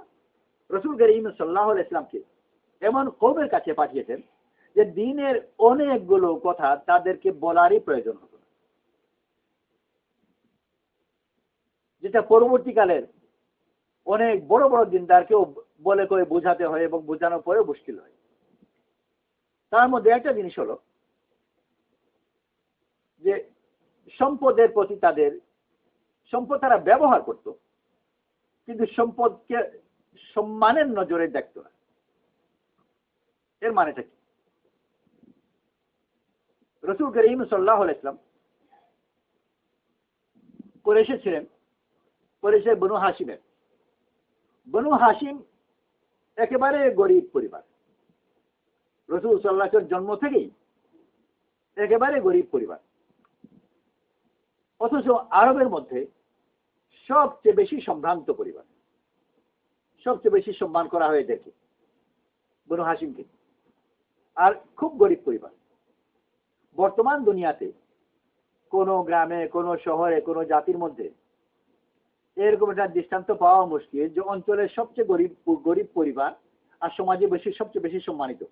রাসূল করিম সাল্লাল্লাহু আলাইহি ওয়াসাল্লামকে এমন কওমের কাছে পাঠিয়েছেন যে দ্বীনের অনেকগুলো কথা তাদেরকে বলারই প্রয়োজন হতো না, যেটা পরবর্তীকালের অনেক বড় বড় দিনদারকেও বলে করে বোঝাতে হয় এবং বোঝানোর পরেও মুশকিল হয়। তার মধ্যে একটা জিনিস হলো যে সম্পদের প্রতি তাদের সম্পদ তারা ব্যবহার করত, কিন্তু সম্পদকে সম্মানের নজরে দেখতো না। এর মানেটা কি? রাসূল করিম সাল্লাল্লাহু আলাইহি ওয়াসাল্লাম কুরাইশে ছিলেন, কুরাইশের বনু হাশিমের। বনু হাশিম একেবারে গরিব পরিবার, রাসূল সাল্লাল্লাহু আলাইহি ওয়াসাল্লামের জন্ম থেকেই একেবারে গরিব পরিবার। অথচ আরবের মধ্যে সবচেয়ে বেশি সম্ভ্রান্ত পরিবার, সবচেয়ে বেশি সম্মান করা হয় এদেরকে, বনু হাশিমকে। আর খুব গরিব পরিবার। বর্তমান দুনিয়াতে কোনো গ্রামে, কোনো শহরে, কোনো জাতির মধ্যে এরকম একটা দৃষ্টান্ত পাওয়া মুশকিল যে অঞ্চলের সবচেয়ে গরিব পরিবার আর সমাজে সবচেয়ে বেশি সম্মানিত।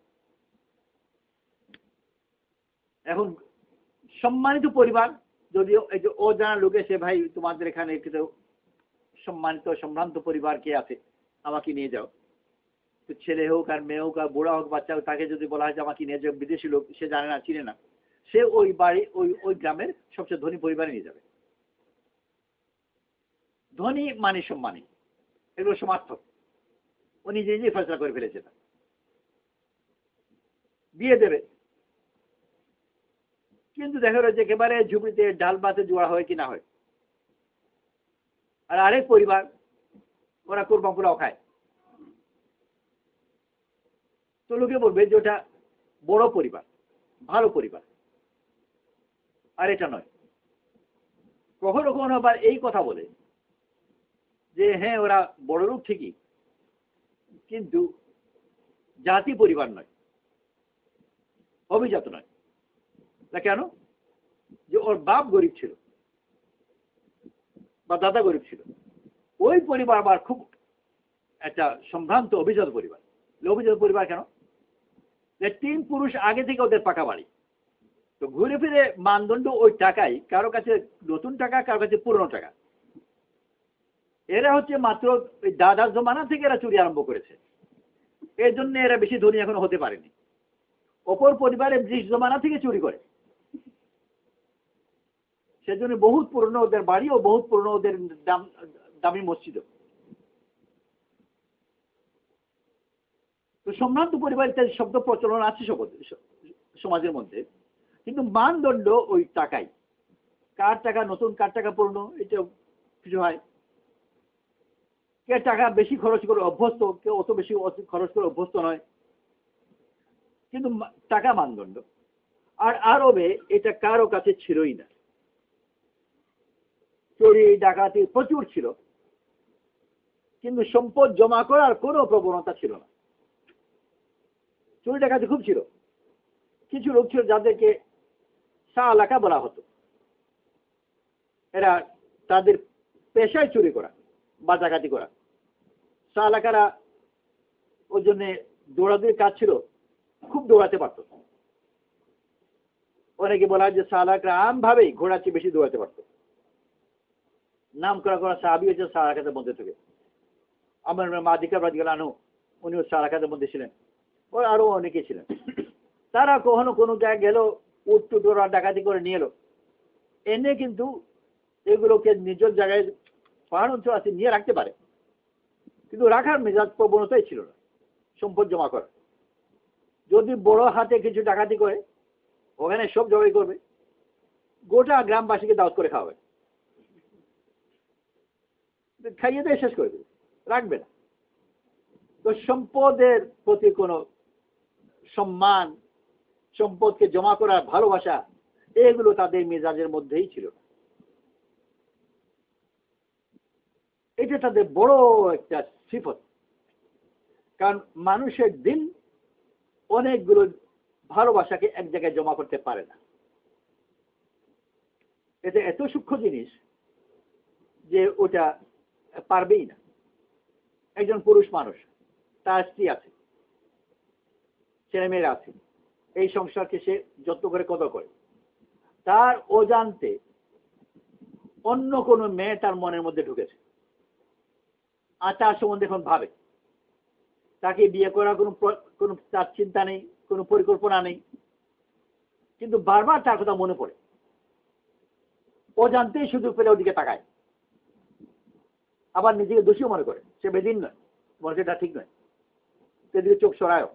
এখন সম্মানিত পরিবার যদিও এই যে ও জানা লোক এসে, ভাই তোমাদের এখানে একটু সম্মানিত সম্ভ্রান্ত পরিবার কে আছে, আমাকে নিয়ে যাও। তো ছেলে হোক আর মেয়ে হোক আর বুড়া হোক বাচ্চা হোক, তাকে যদি বলা হয় যে আমাকে নিয়ে যাও, বিদেশি লোক, সে জানে না, চিনে না, সে ওই বাড়ি ওই গ্রামের সবচেয়ে ধনী পরিবারে নিয়ে যাবে। ধনী মানে সম্মানী, এগুলো সমার্থক, ও নিজে নিজেই ফয়সালা করে ফেলেছে, দিয়ে দেবে। কিন্তু দেখা গেল যে একেবারে ঝুপড়িতে ডাল ভাতে জোড়া হয় কি না হয়। আর আরেক পরিবার ওরা কোরমা পোলাও খায়, তো লোকে বলবে যে ওটা বড় পরিবার, ভালো পরিবার, আর এটা নয়। কখনো কখনো আবার এই কথা বলে যে হ্যাঁ ওরা বড় লোক ঠিকই, কিন্তু জাতি পরিবার নয়, অভিজাত নয়। তা কেন? যে ওর বাপ গরিব ছিল বা দাদা গরিব ছিল, ওই পরিবার আবার খুব একটা সম্ভ্রান্ত অভিজাত পরিবার। অভিজাত পরিবার কেন? যে 3 পুরুষ আগে থেকে ওদের পাকা বাড়ি, তো ঘুরে ফিরে মানদণ্ড ওই টাকাই, কারো কাছে নতুন টাকা, কারো কাছে পুরনো টাকা। এরা হচ্ছে মাত্র ওই দাদার জমানা থেকে এরা চুরি আরম্ভ করেছে, এর জন্য এরা বেশি ধনী এখনো হতে পারেনি। অপর পরিবারে ব্রিটিশ জমানা থেকে চুরি করে, সেজন্য বহুত পুরনো ওদের বাড়ি ও বহুত পুরনো ওদের দামি মসজিদ। তো সম্ভ্রান্ত পরিবার ইত্যাদি শব্দ প্রচলন আছে সমাজের মধ্যে, কিন্তু মানদণ্ড ওই টাকাই। কার টাকা নতুন, কার টাকা পুরনো, এটা কিছু হয়। কে টাকা বেশি খরচ করে অভ্যস্ত, কেউ অত বেশি খরচ করে অভ্যস্ত নয়, কিন্তু টাকা মানদণ্ড। আর আরবে এটা কারো কাছে ছিলই না। চুরি ডাকাতি প্রচুর ছিল, কিন্তু সম্পদ জমা করার কোনো প্রবণতা ছিল না। চুরি ডাকাতি খুব ছিল। কিছু লোক ছিল যাদেরকে সালাকা বলা হতো, এরা তাদের পেশায় চুরি করা বা ডাকাতি করা। সালাকারা ওর জন্য দৌড়াদৌড়ির কাজ ছিল, খুব দৌড়াতে পারত। অনেকে বলা হয় যে সালাকরা আমভাবেই ঘোড়ার চেয়ে বেশি দৌড়াতে পারত। নাম করা সাহাবী হয়েছে সালাকাতের মধ্যে থেকে। আমার মাদিকা রাদিয়াল্লাহু আনহু, উনিও সালাকাতের মধ্যে ছিলেন, ওর আরো অনেকে ছিলেন। তারা কখনো কোনো জায়গায় গেল, উট টুট ওরা ডাকাতি করে নিয়ে এলো, এনে কিন্তু এগুলোকে নিজের জায়গায় পাহাড় অঞ্চল আছে নিয়ে রাখতে পারে, কিন্তু রাখার মেজাজ প্রবণতাই ছিল না সম্পদ জমা করা। যদি বড় হাতে কিছু ডাকাতি করে ওখানে সব জবাই করবে, গোটা গ্রামবাসীকে দাওয়াত করে খাওয়াবে, খাইয়ে দিয়ে শেষ করে দেবে, রাখবে না। তো সম্পদের প্রতি কোনো সম্মান, সম্পদকে জমা করার ভালোবাসা, এগুলো তাদের মেজাজের মধ্যেই ছিল না। এটা তাদের বড় একটা সিফত। কারণ মানুষের দিল অনেকগুলো ভালোবাসাকে এক জায়গায় জমা করতে পারে না। এটা এত সূক্ষ্ম জিনিস যে ওটা পারবেই না। একজন পুরুষ মানুষ, তার স্ত্রী আছে, ছেলেমেয়েরা আছে, এই সংসারকে সে যত্ন করে কদর করে, তার অজান্তে অন্য কোনো মেয়ে তার মনের মধ্যে ঢুকেছে, আর তার সম্বন্ধে এখন ভাবে, তাকে বিয়ে করার কোনো তার চিন্তা নেই, কোনো পরিকল্পনা নেই, কিন্তু বারবার তার কথা মনে পড়ে, অজান্তেই সুযোগ পেলে ওদিকে তাকায়, আবার নিজেকে দোষীও মনে করে, সে বেদিন নয়, মনে এটা ঠিক নয়, সেদিকে চোখ সরায়ও,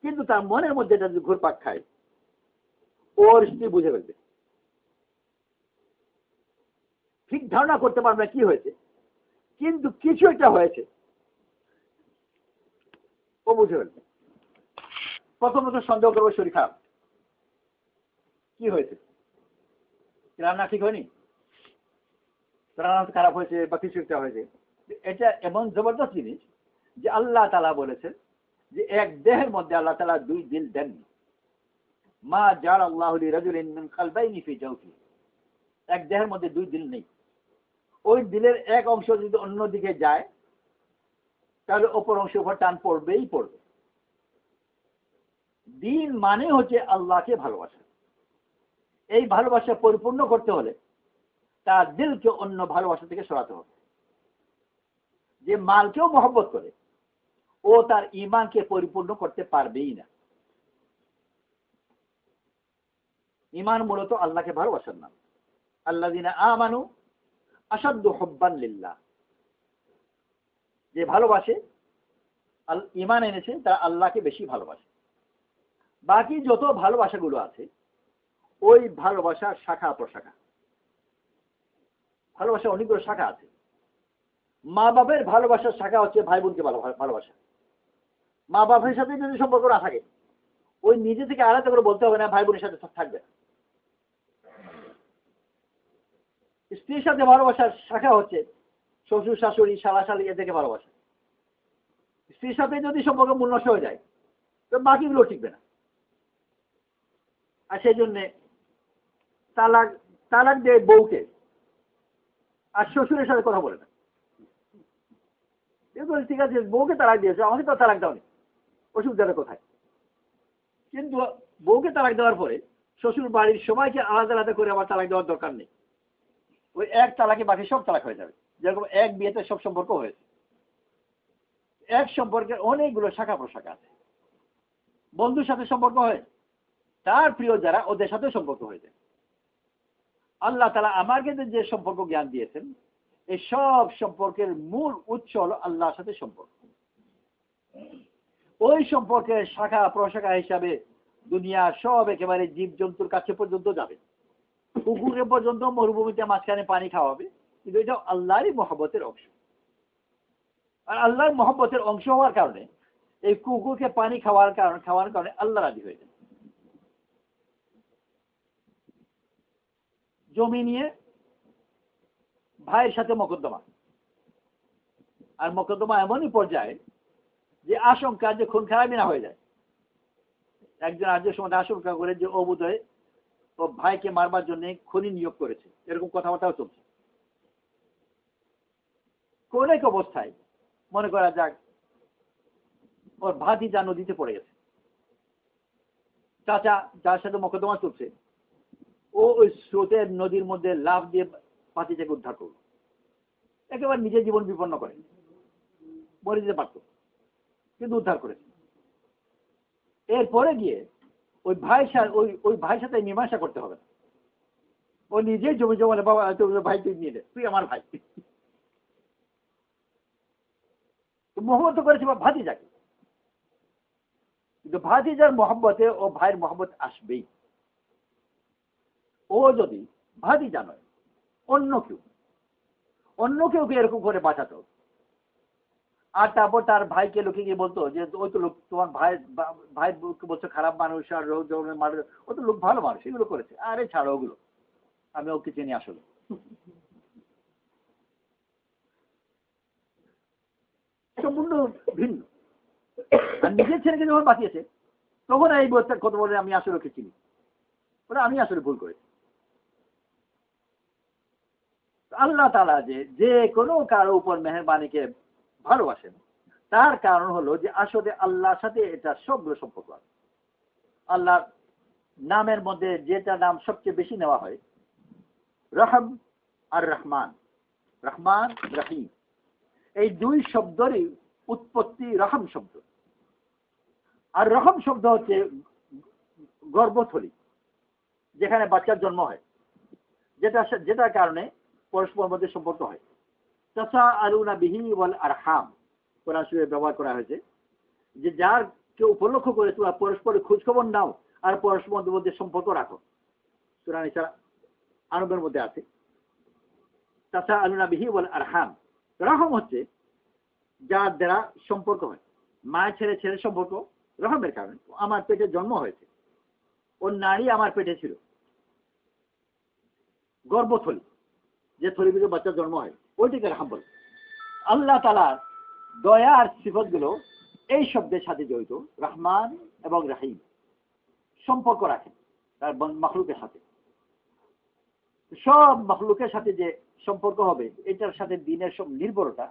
কিন্তু তার মনের মধ্যে এটা যদি ঘুরপাক খায়, ওর স্ত্রী বুঝে ফেলবে, ঠিক ধারণা করতে পারবে না কি হয়েছে, কিন্তু কিছু একটা হয়েছে, ও বুঝে ফেলবে। প্রথমত সন্দেহ করবে শরীর খারাপ, কি হয়েছে, রান্না ঠিক হয়নি, রান্না খারাপ হয়েছে বা কিছু একটা হয়েছে। এটা এমন জবরদস্ত জিনিস যে আল্লাহ তাআলা বলেছেন যে এক দেহের মধ্যে আল্লাহ তাআলা 2 দিল দেননি। মা জাআলাল্লাহু লিরাজুলিন মিন কলবাইনি ফি জাওফি, এক দেহের মধ্যে 2 দিল নেই। ওই দিলের এক অংশ যদি অন্য দিকে যায় তাহলে অপর অংশের উপর টান পড়বেই পড়বে। দিন মানে হচ্ছে আল্লাহকে ভালোবাসা। এই ভালোবাসা পরিপূর্ণ করতে হলে তার দিলকে অন্য ভালোবাসা থেকে সরাতে হবে। যে মালকেও মহব্বত করে ও তার ঈমানকে পরিপূর্ণ করতে পারবেই না। ঈমান মূলত আল্লাহকে ভালোবাসার নাম। আল্লাযিনা আমানু আশাদ্দু হুব্বান লিল্লাহ, যে ভালোবাসে, ঈমান এনেছে, তারা আল্লাহকে বেশি ভালোবাসে। বাকি যত ভালোবাসাগুলো আছে ওই ভালোবাসার শাখা প্রশাখা। ভালোবাসা অনেকগুলো শাখা আছে। মা বাবার ভালোবাসার শাখা হচ্ছে ভাই বোনকে ভালোবাসা। মা বাবার সাথে যদি সম্পর্ক না থাকে, ওই নিজে থেকে আলাদা করে বলতে হবে না ভাই বোনের সাথে থাকবে না। স্ত্রীর সাথে ভালোবাসার শাখা হচ্ছে শ্বশুর শাশুড়ি শালা শালি এদেরকে ভালোবাসা। স্ত্রীর সাথে যদি সম্পর্ক মূল নষ্ট হয়ে যায় তো বাকিগুলো টিকবে না। আর সেই জন্যে তালাক তালাক দেয় বউকে, আর শ্বশুরের সাথে কথা বলে না। ঠিক আছে, বউকে তালাক দিয়েছে, আমাকে তো তালাক দাওনি, অসুবিধাটা কোথায়? কিন্তু বউকে তালাক দেওয়ার পরে শ্বশুর বাড়ির সবাইকে আলাদা আলাদা করে আবার তালাক দেওয়ার দরকার নেই। ওই এক তালাকে বাকি সব তালাক হয়ে যাবে। যেরকম এক বিয়েতে সব সম্পর্ক হয়েছে, এক সম্পর্কের অনেকগুলো শাখা প্রশাখা আছে। বন্ধুর সাথে সম্পর্ক হয়, তার প্রিয় যারা ওদের সাথে সম্পর্ক হয়ে যায়। আল্লাহ তাআলা আমাকে যে সম্পর্ক জ্ঞান দিয়েছেন, এই সব সম্পর্কের মূল উৎস হলো আল্লাহর সাথে সম্পর্ক। ওই সম্পর্কের শাখা প্রশাখা হিসাবে দুনিয়া সব একেবারে জীবজন্তুর কাছে পর্যন্ত যাবে, কুকুরের পর্যন্ত মরুভূমিতে মাঝখানে পানি খাওয়াবে, কিন্তু এটা আল্লাহরই মহব্বতের অংশ। আর আল্লাহর মহব্বতের অংশ হওয়ার কারণে এই কুকুরকে পানি খাওয়ার কারণে আল্লাহ রাজি হয়ে যায়। জমি নিয়ে ভাইয়ের সাথে মকদ্দমা, আর মকদ্দমা এমনই পর্যায়ে যে আশঙ্কা যে খুন খারাপই না হয়ে যায়। একজন আরেকজনের সময় আশঙ্কা করে যে ও বোধহয় ও ভাইকে মারবার জন্য খুনি নিয়োগ করেছে, এরকম কথাবার্তাও চলছে। কোন এক অবস্থায় মনে করা যাক ওর ভাতিজা নদীতে পড়ে গেছে, চাচা যার সাথে মকদ্দমা চলছে ও ওই স্রোতের নদীর মধ্যে লাফ দিয়ে ভাতিজাকে উদ্ধার করল, একেবারে নিজের জীবন বিপন্ন করে, মরে যেতে পারত কিন্তু উদ্ধার করেছে। এরপরে গিয়ে ওই ভাইয়ের সাথে মীমাংসা করতে হবে না, ও নিজেই জমি জমালে, বাবা ভাই তুই নিয়ে দে, তুই আমার ভাই। মহব্বত করেছে ভাতিজাকে, কিন্তু ভাতিজার মহব্বতে ও ভাইয়ের মহব্বত আসবেই। ও যদি ভাতিজা নয় অন্য কেউ এরকম করে বাঁচাতো, আর তারপর তার ভাইকে লোকে গিয়ে বলতো যে ওই তো লোক তোমার ভাই বলছো খারাপ মানুষ, আর ও তো লোক ভালো মানুষ, এগুলো করেছে, আরে ছাড়ো ওগুলো, আমি ওকে চিনি আসলে। সম্পূর্ণ ভিন্ন। আর নিজের ছেলেকে যখন বাঁচিয়েছে তখন এই কথা বলে আমি আসলে ওকে চিনি, ওরা আমি আসলে ভুল করেছি। আল্লাহ তাআলা যে কোনো কারো উপর মেহেরবানিকে ভালোবাসেন, তার কারণ হলো যে আসলে আল্লাহর সাথে এটা সবগুলো সম্পর্ক আছে। আল্লাহর নামের মধ্যে যেটা নাম সবচেয়ে বেশি নেওয়া হয় রহম আর রহমান, রহমান রহিম, এই দুই শব্দেরই উৎপত্তি রহম শব্দ। আর রহম শব্দ হচ্ছে গর্ভথলি, যেখানে বাচ্চার জন্ম হয়, যেটার কারণে পরস্পর মধ্যে সম্পর্ক হয়। তাসাআলুনা বিহি ওয়াল আরহাম কোরআন শরীফে ব্যবহার করা হয়েছে যে যার কেউ উপলক্ষ করে তোমরা পরস্পরের খোঁজখবর নাও আর পরস্পরের মধ্যে সম্পর্ক রাখো। সূরা নিসা আরবের মধ্যে আছে তাসাআলুনা বিহি ওয়াল আরহাম। রহম হচ্ছে যার দ্বারা সম্পর্ক হয়, মায়ের ছেলে সম্পর্ক রহমের কারণে। আমার পেটে জন্ম হয়েছে, ওর নারী আমার পেটে ছিল, গর্ভথলি, যে থলি থেকে বাচ্চার জন্ম হয়, ওইটিকে রহম বলে। আল্লাহ তাআলার দয়ার সিফতগুলো এই শব্দের সাথে জড়িত, রহমান এবং রহিম সম্পর্ক রাখেন তার মাখলুকের সাথে। সব মাখলুকের সাথে যে সম্পর্ক হবে এটার সাথে দিনের সব নির্ভরতা,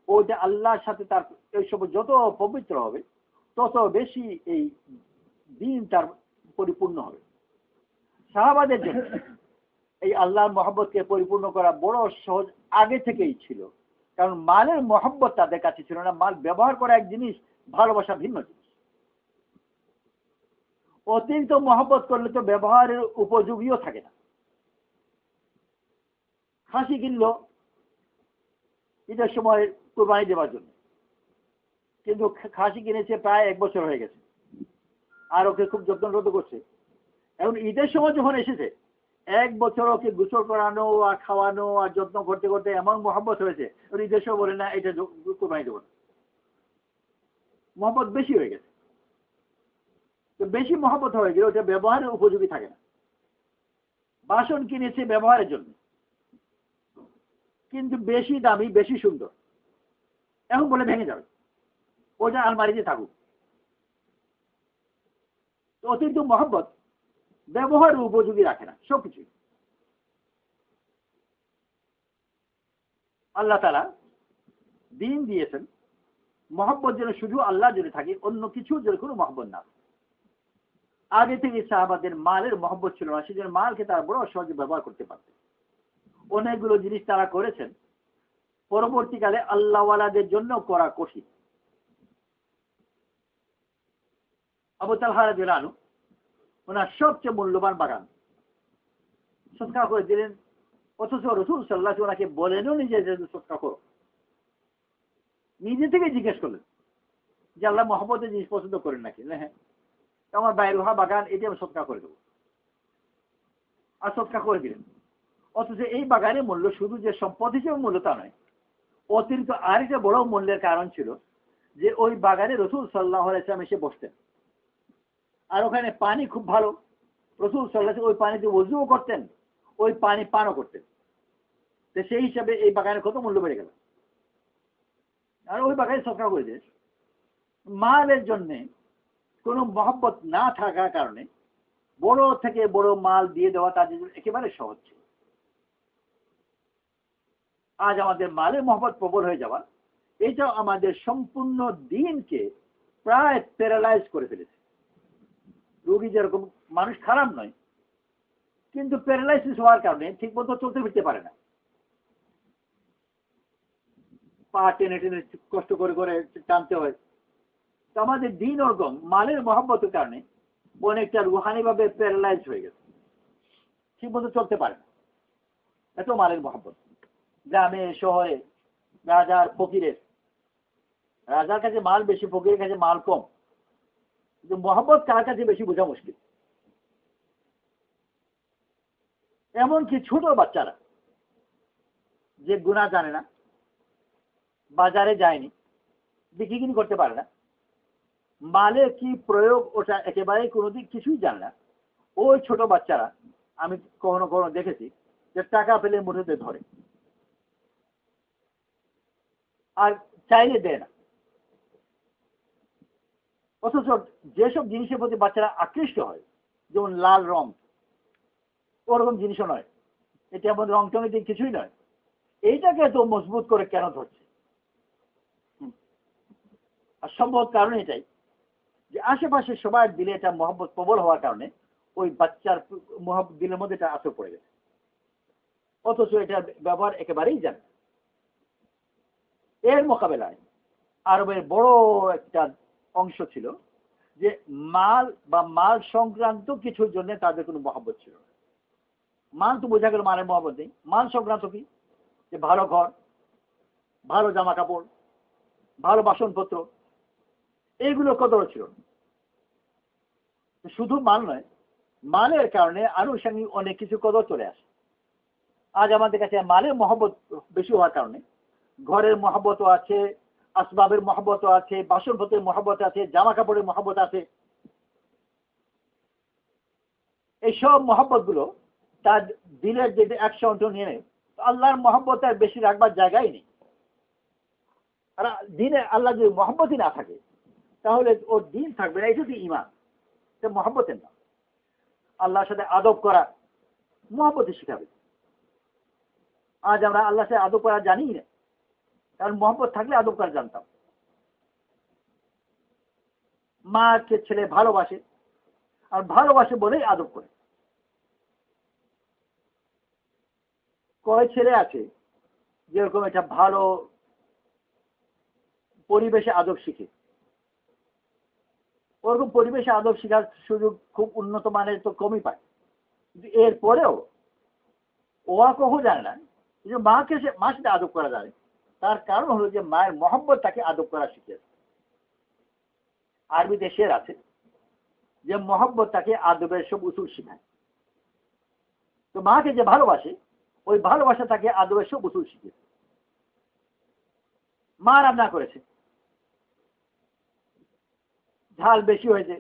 ওইটা আল্লাহর সাথে তার এই সব যত পবিত্র হবে তত বেশি এই দিন তার পরিপূর্ণ হবে। সাহাবাদের জন্য এই আল্লাহর মহব্বতকে পরিপূর্ণ করা বড় সহজ আগে থেকেই ছিল, কারণ মালের মহব্বত তাদের কাছে ছিল না। মাল ব্যবহার করা এক জিনিস, ভালোবাসা ভিন্ন জিনিস। অতিরিক্ত মহব্বত করলে তো ব্যবহারের উপযোগীও থাকে না। খাসি কিনলো ঈদের সময় কোরবানি দেওয়ার জন্য, কিন্তু খাসি কিনেছে প্রায় 1 বছর হয়ে গেছে, আর ওকে খুব যত্ন করছে। এখন ঈদের সময় যখন এসেছে 1 বছর ওকে গোসল করানো আর খাওয়ানো আর যত্ন করতে করতে এমন মহব্বত হয়েছে, ওর ঈদের সময় বলে না এটা কোরবানি দেবো না, মহব্বত বেশি হয়ে গেছে। তো বেশি মহব্বত হয়ে গেলে ওটা ব্যবহারের উপযোগী থাকে না। বাসন কিনেছে ব্যবহারের জন্য, কিন্তু বেশি দামি বেশি সুন্দর, এখন বলে ভেঙে যাবে, ওটা আলমারিতে থাকুক। অতিরিক্ত মহব্বত ব্যবহারের উপযোগী রাখে না সবকিছু। আল্লাহ তাআলা দিন দিয়েছেন মহব্বত যেন শুধু আল্লাহ জুড়ে থাকে, অন্য কিছু যেন কোনো মহব্বত না। আগে থেকে সাহাবাদের মালের মহব্বত ছিল না, সেজন্য মালকে তারা বড় সহজে ব্যবহার করতে পারতেন। অনেকগুলো জিনিস তারা করেছেন পরবর্তীকালে আল্লাহওয়ালাদের জন্য করা কঠিন। আবু তালহা রাদিয়াল্লাহু আনহু ওনার সবচেয়ে মূল্যবান বাগান সদকা করে দিলেন, অথচ রাসূল সাল্লাল্লাহু আলাইহি ওয়াসাল্লাম ওনাকে বলেনও নিজে যে সদকা করো। নিজে থেকে জিজ্ঞেস করলেন যে আল্লাহ মহব্বতের জিনিস পছন্দ করেন নাকি? হ্যাঁ, আমার বাইরুহা বাগান, এটি আমি সদকা করে দেবো। আর সদকা করে দিলেন। অথচ এই বাগানের মূল্য শুধু যে সম্পদ হিসেবে মূল্য তা নয়, অতিরিক্ত আরেকটা বড় মূল্যের কারণ ছিল যে ওই বাগানে রাসূল সাল্লাল্লাহু আলাইহি ওয়াসাল্লাম এসে বসতেন, আর ওখানে পানি খুব ভালো। রাসূল সাল্লাল্লাহু আলাইহি ওয়াসাল্লাম ওই পানিতে ওযুও করতেন, ওই পানি পানও করতেন। তো সেই হিসাবে এই বাগানের কত মূল্য বেড়ে গেল। আর ওই বাগানে সদকা করে দিলেন। মালের জন্য কোনো মহব্বত না থাকার কারণে বড় থেকে বড় মাল দিয়ে দেওয়া তাদের জন্য একেবারে সহজ ছিল। আজ আমাদের মালের মহব্বত প্রবল হয়ে যাওয়া, এটা আমাদের সম্পূর্ণ দিনকে প্রায় প্যারালাইজ করে ফেলেছে। রোগী যেরকম, মানুষ খারাপ নয়, কিন্তু প্যারালাইসিস হওয়ার কারণে ঠিক মতো চলতে ফিরতে পারে না, পা টেনে টেনে কষ্ট করে করে টানতে হয়। তো আমাদের দিন ওরকম মালের মহব্বতের কারণে অনেকটা রুহানি ভাবে প্যারালাইজ হয়ে গেছে, ঠিক মতো চলতে পারে না, এত মালের মহব্বত। গ্রামে শহরে রাজার ফকিরের, রাজার কাছে মাল বেশি, ফকিরের কাছে মাল কম, কিন্তু মহব্বত কার কাছে বেশি বোঝা মুশকিল। এমনকি ছোট বাচ্চারা যে গুনাহ জানে না, বাজারে যায়নি, বিক্রি কিনি করতে পারে না, মালে কি প্রয়োগ ওটা একেবারেই কোনোদিন কিছুই জানে না, ওই ছোট বাচ্চারা আমি কখনো কখনো দেখেছি যে টাকা পেলে মুঠোতে ধরে আর চাইলে দেয় না। অথচ যেসব জিনিসের প্রতি বাচ্চারা আকৃষ্ট হয়, যেমন লাল রং, ওরকম জিনিসও নয়, এটা আমাদের রং টঙের দিক কিছুই নয়, এইটাকে তো মজবুত করে কেন ধরছে? আর সম্ভব কারণ এটাই যে আশেপাশে সবার দিলে এটা মহব্বত প্রবল হওয়ার কারণে ওই বাচ্চার দিলের মধ্যে এটা আসর পড়ে গেছে, অথচ এটা ব্যবহার একেবারেই জানে। এর মোকাবেলায় আরবের বড় একটা অংশ ছিল যে মাল বা মাল সংক্রান্ত কিছুর জন্য তাদের কোনো মহব্বত ছিল না। মাল তো বোঝা গেল মালের মহব্বত নেই, মাল সংক্রান্ত কি? যে ভালো ঘর, ভালো জামা কাপড়, ভালো বাসনপত্র, এইগুলো কদর ছিল না। শুধু মাল নয়, মালের কারণে আনুষঙ্গিক অনেক কিছু কদর চলে আসে। আজ আমাদের কাছে মালের মহব্বত বেশি হওয়ার কারণে ঘরের মহব্বতও আছে, আসবাবের মহব্বতও আছে, বাসনপত্রের মহব্বত আছে, জামা কাপড়ের মহব্বত আছে। এইসব মহব্বত গুলো তার দিলের যদি 100 নিয়ে নেয়, আল্লাহর মহব্বত আর বেশি রাখবার জায়গাই নেই। আর দিনে আল্লাহ যদি মহব্বতই না থাকে তাহলে ওর দিন থাকবে না, এটা কি ঈমান? এটা মহব্বতের না। আল্লাহর সাথে আদব করা মহব্বতই শিখাবে। আজ আমরা আল্লাহর সাথে আদব করা জানি না, কারণ মহব্বত থাকলে আদব করা জানতাম। মাকে ছেলে ভালোবাসে, আর ভালোবাসে বলেই আদব করে। কয় ছেলে আছে যেরকম একটা ভালো পরিবেশে আদব শিখে, ওরকম পরিবেশে আদব শেখার সুযোগ খুব উন্নত মানের তো কমই পায়। কিন্তু এরপরেও ওয়া কখনো জানে না যে মাকে মার সাথে আদব করা যায়। তার কারণ হলো যে মায়ের মহব্বত তাকে আদব করা শিখিয়েছে। আরবিতে শের আছে যে মহব্বত তাকে আদবের সব উসুল শিখায়। তো মাকে যে ভালোবাসে, ওই ভালোবাসা তাকে আদবের সব উসুল শিখিয়েছে। মা রান্না করেছে, ঝাল বেশি হয়েছে,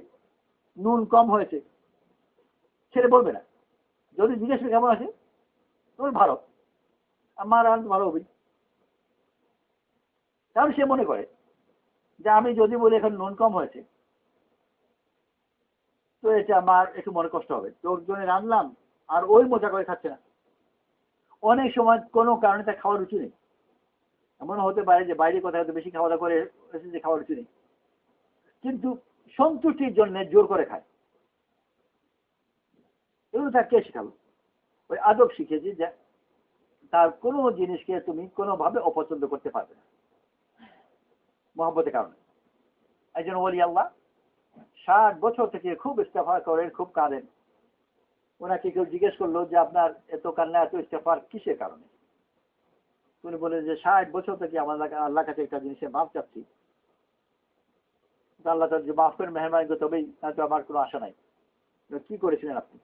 নুন কম হয়েছে, ছেলে বলবে না। যদি জিজ্ঞেস করে কেমন আছে, তোর ভালো, আমার রান্না ভালো হবে। কারণ সে মনে করে যে আমি যদি বলি এখন নুন কম হয়েছে, তো এটা আমার একটু মনে কষ্ট হবে, তোর জন্য রান্নাম আর ওই মজা করে খাচ্ছে না। অনেক সময় কোনো কারণে তার খাওয়ার রুচি নেই, এমন হতে পারে যে বাইরে কোথাও হয়তো বেশি খাওয়া দাওয়া করে এসেছে, খাওয়ার কিছু নেই, কিন্তু সন্তুষ্টির জন্য জোর করে খায়। এগুলো তার কে শেখালো? ওই আদব শিখেছি যে তার কোনো জিনিসকে তুমি কোনোভাবে অপছন্দ করতে পারবে না মহব্বতের কারণে। একজন ওলি আল্লাহ 60 বছর থেকে খুব ইস্তেগফার করেন, খুব কাঁদেন। ওনাকে কেউ জিজ্ঞেস করলো যে আপনার এত কান্না, এত ইস্তেগফার কিসের কারণে? উনি বলেন যে 60 বছর থেকে আমার আল্লাহ কাছে একটা জিনিসের মাফ চাচ্ছি, আল্লাহ তার যে মাফ করেন মেহরবানি করে, তবেই তো আমার কোনো আশা নাই। কি করেছিলেন আপনি?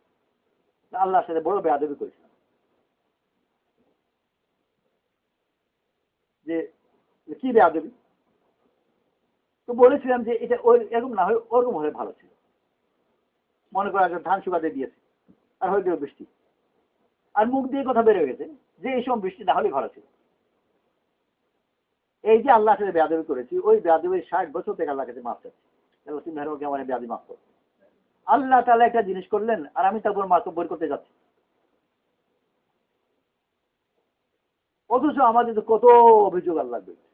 আল্লাহর সাথে বড় বেয়াদবি করেছিলেন। যে কি বেয়াদবি? তো বলেছিলাম যে এটা ওই এরকম না হয় ওরকম হলে ভালো ছিল। মনে করো একজন ধান শুকাতে দিয়েছে আর হয়ে গেল বৃষ্টি, আর মুখ দিয়ে কথা বের হয়ে গেছে যে এই সময় বৃষ্টি না হলে ভালো ছিল। এই যে আল্লাহর সাথে বেয়াদবি করেছি, ওই বেয়াদবির 60 বছর থেকে আল্লাহ কাছে মাফ চাচ্ছি, তুমি মেহরবানি আমার বেয়াদবি মাফ করো। আল্লাহ তাআলা একটা জিনিস করলেন আর আমি তারপর মাতব্বর করতে যাচ্ছি। অথচ আমাদের তো কত অভিযোগ আল্লাহ দিয়েছে।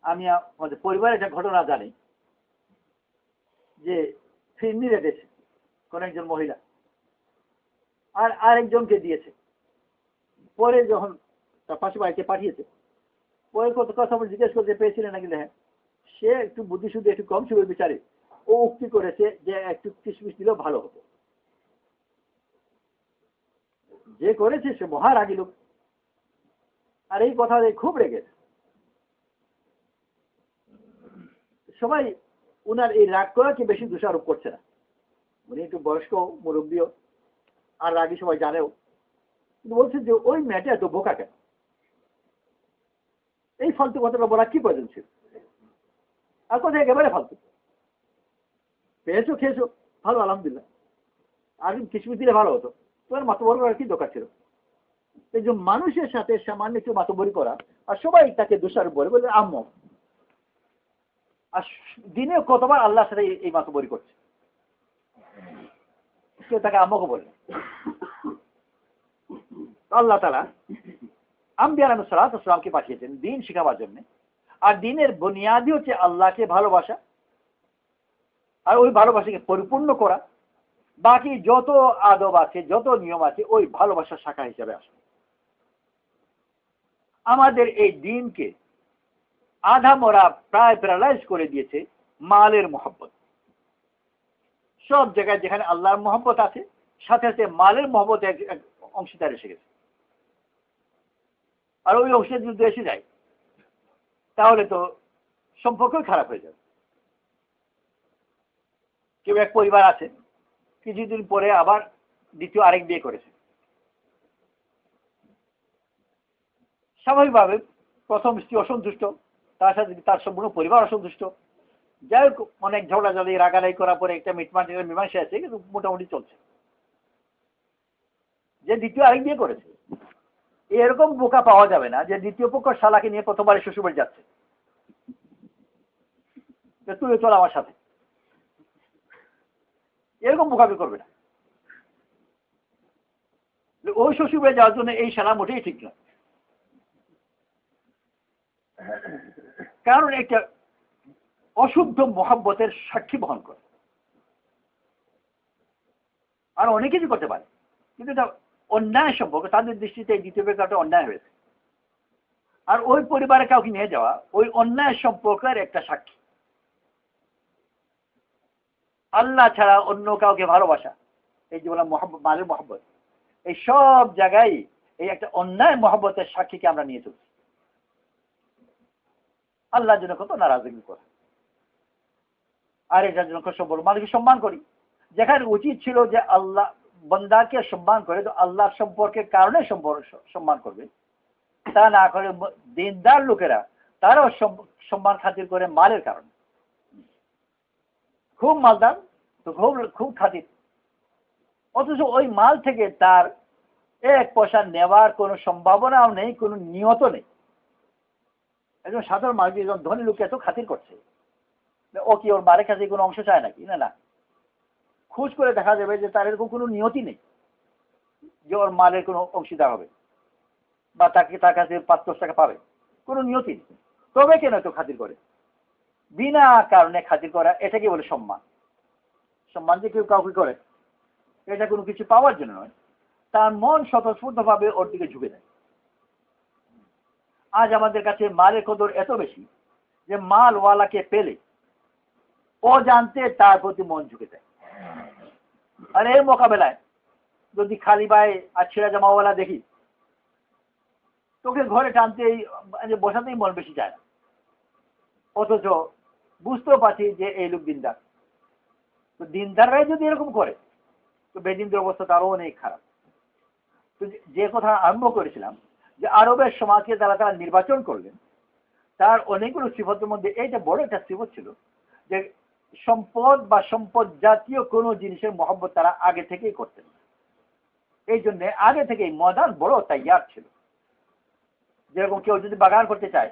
আমি আমাদের পরিবারের একটা ঘটনা জানি যে ফিরনি রেখেছে কোন একজন মহিলা আর আরেকজনকে দিয়েছে। পরে যখন তার পাশে বাড়িতে পাঠিয়েছে, পরে কত কথা আমরা জিজ্ঞেস করতে পেরেছিলেন নাকি? হ্যাঁ, সে একটু বুদ্ধি শুদ্ধি একটু কম ছিল বিচারে, ও উক্তি করেছে যে একটু কিশমিশ দিলেও ভালো হতো। যে করেছে সে মহা রাগী লোক, আর এই কথা খুব রেগেছে। সবাই উনার এই রাগ করাকে বেশি দোষারোপ করছে না, উনি একটু বয়স্ক মুরব্বীও আর রাগী সবাই জানেও, কিন্তু বলছে যে ওই মেয়েটা এত বোকা কেন? এই ফালতু কথাটা বলা কি প্রয়োজন ছিল? আর কথা একেবারে ফালতু। পেয়েছো, খেয়েছো, ভালো, আলহামদুলিল্লাহ, আর কিশমিশ দিলে ভালো হতো, তোমার মাতবরি করার কি দরকার ছিল? এই যে মানুষের সাথে সামান্য একটু মাতবরি করা, আর সবাই তাকে দোষারোপ বলে বলে আম্মু, আর দিনে কতবার আল্লাহর সাথে এই মাতবরি করছে, কেউ তাকে আম্মুকে বলে। আল্লাহ তাআলা আম্বিয়া আলাইহিস সালাতু ওয়াস সালামকে পাঠিয়েছেন দ্বীন শেখাবার জন্য, আর দ্বীনের বুনিয়াদি হচ্ছে আল্লাহকে ভালোবাসা, আর ওই ভালোবাসাকে পরিপূর্ণ করা। বাকি যত আদব আছে, যত নিয়ম আছে, ওই ভালোবাসার শাখা হিসেবে আসে। আমাদের এই দ্বীনকে আধা মরা প্রায় প্যারালাইজ করে দিয়েছে মালের মহব্বত। সব জায়গায় যেখানে আল্লাহর মহব্বত আছে, সাথে সাথে মালের মহব্বত এক অংশীদার এসে গেছে। আর ওই অংশীদার যদি এসে যায় তাহলে তো সম্পর্কই খারাপ হয়ে যাবে। কেউ এক পরিবার আছে, কিছুদিন পরে আবার দ্বিতীয় আরেক বিয়ে করেছে। স্বাভাবিকভাবে প্রথম স্ত্রী অসন্তুষ্ট, তার সাথে তার সম্পূর্ণ পরিবার অসন্তুষ্ট। যাই হোক, অনেক ঝগড়াঝাড়ি রাগারাগি করার পরে একটা মিটমাটের মীমাংসা আছে, কিন্তু মোটামুটি চলছে। যে দ্বিতীয় আরেক বিয়ে করেছে, এরকম বোকা পাওয়া যাবে না যে দ্বিতীয় পক্ষ শালাকে নিয়ে প্রথমবারে শ্বশুরবাড়ি যাচ্ছে, তুই চল আমার সাথে, এরকম বোকামি করবে না। ওই শ্বশুরবাড়ি যাওয়ার জন্য এই শালা মোটেই ঠিক নয়। কারণ একটা অশুদ্ধ মহব্বতের সাক্ষী বহন করে, আর অনেক কিছু করতে পারে, কিন্তু এটা অন্যায় সম্পর্ক। তাদের দৃষ্টিতে এই দ্বিতীয় ব্যাপারটা অন্যায় হয়েছে, আর ওই পরিবারে কাউকে নিয়ে যাওয়া ওই অন্যায় সম্পর্কের একটা সাক্ষী। আল্লাহ ছাড়া অন্য কাউকে ভালোবাসা, এই যে বললাম মহব্বত, মালের মহব্বত, এই সব জায়গায় এই একটা অন্যায় মহব্বতের সাক্ষীকে আমরা নিয়ে চলছি। আল্লাহর জন্য কত নারাজগি করা, আর এটার জন্য মানুষকে সম্মান করি। যেখানে উচিত ছিল যে আল্লাহ বান্দাকে সম্মান করে, তো আল্লাহর সম্পর্কের কারণে সম্মান করবে, তা না করে দিনদার লোকেরা তারাও সম্মান খাতির করে মালের কারণে। খুব মালদার তো খুব খাতির, অথচ ওই মাল থেকে তার এক পয়সা নেওয়ার কোনো সম্ভাবনাও নেই, কোনো নিয়ত নেই। একজন সাধারণ মানুষ একজন ধনী লোক এত খাতির করছে, ও কি ওর মারের কাছে কোনো অংশ চায় নাকি? না, খোঁজ করে দেখা যাবে যে তার এরকম কোনো নিয়তি নেই যে ওর মালের কোনো অংশীদার হবে। বা তার কাছে 5-10 টাকা পাবে, কোনো নিয়তি নেই। তবে কেন এত খাতির করে? বিনা কারণে খাতির করা, এটাকে বলে সম্মান। সম্মান যে কেউ কাউকে করে, এটা কোনো কিছু পাওয়ার জন্য নয়, তার মন স্বতঃস্ফূর্তভাবে ওর দিকে ঝুঁকে দেয়। আজ আমাদের কাছে মালের কদর এত বেশি যে মালওয়ালাকে পেলে ও জানতে তার প্রতি মন ঝুঁকে দেয়। আর এর মোকাবেলায় যদি খালি পায়ে আর ছেঁড়া জামাওয়ালা দেখি, তোকে ঘরে টানতেই বসাতেই মন বেশি যায় না। অথচ বুঝতেও পারছি যে এই লোক দিনদার। তো দিনদাররাই যদি এরকম করে, তো বেদিনদের অবস্থা তারও অনেক খারাপ। তো যে কথা আরম্ভ করেছিলাম যে আরবের সমাজকে তারা নির্বাচন করলেন, তার অনেকগুলো সিফতের মধ্যে এইটা বড় একটা সিফত ছিল যে সম্পদ বা সম্পদ জাতীয় কোনো জিনিসের মহব্বত তারা আগে থেকেই করতেন। এই জন্য আগে থেকেই ময়দান বড় তৈয়ার ছিল। যেরকম কেউ যদি বাগান করতে চায়,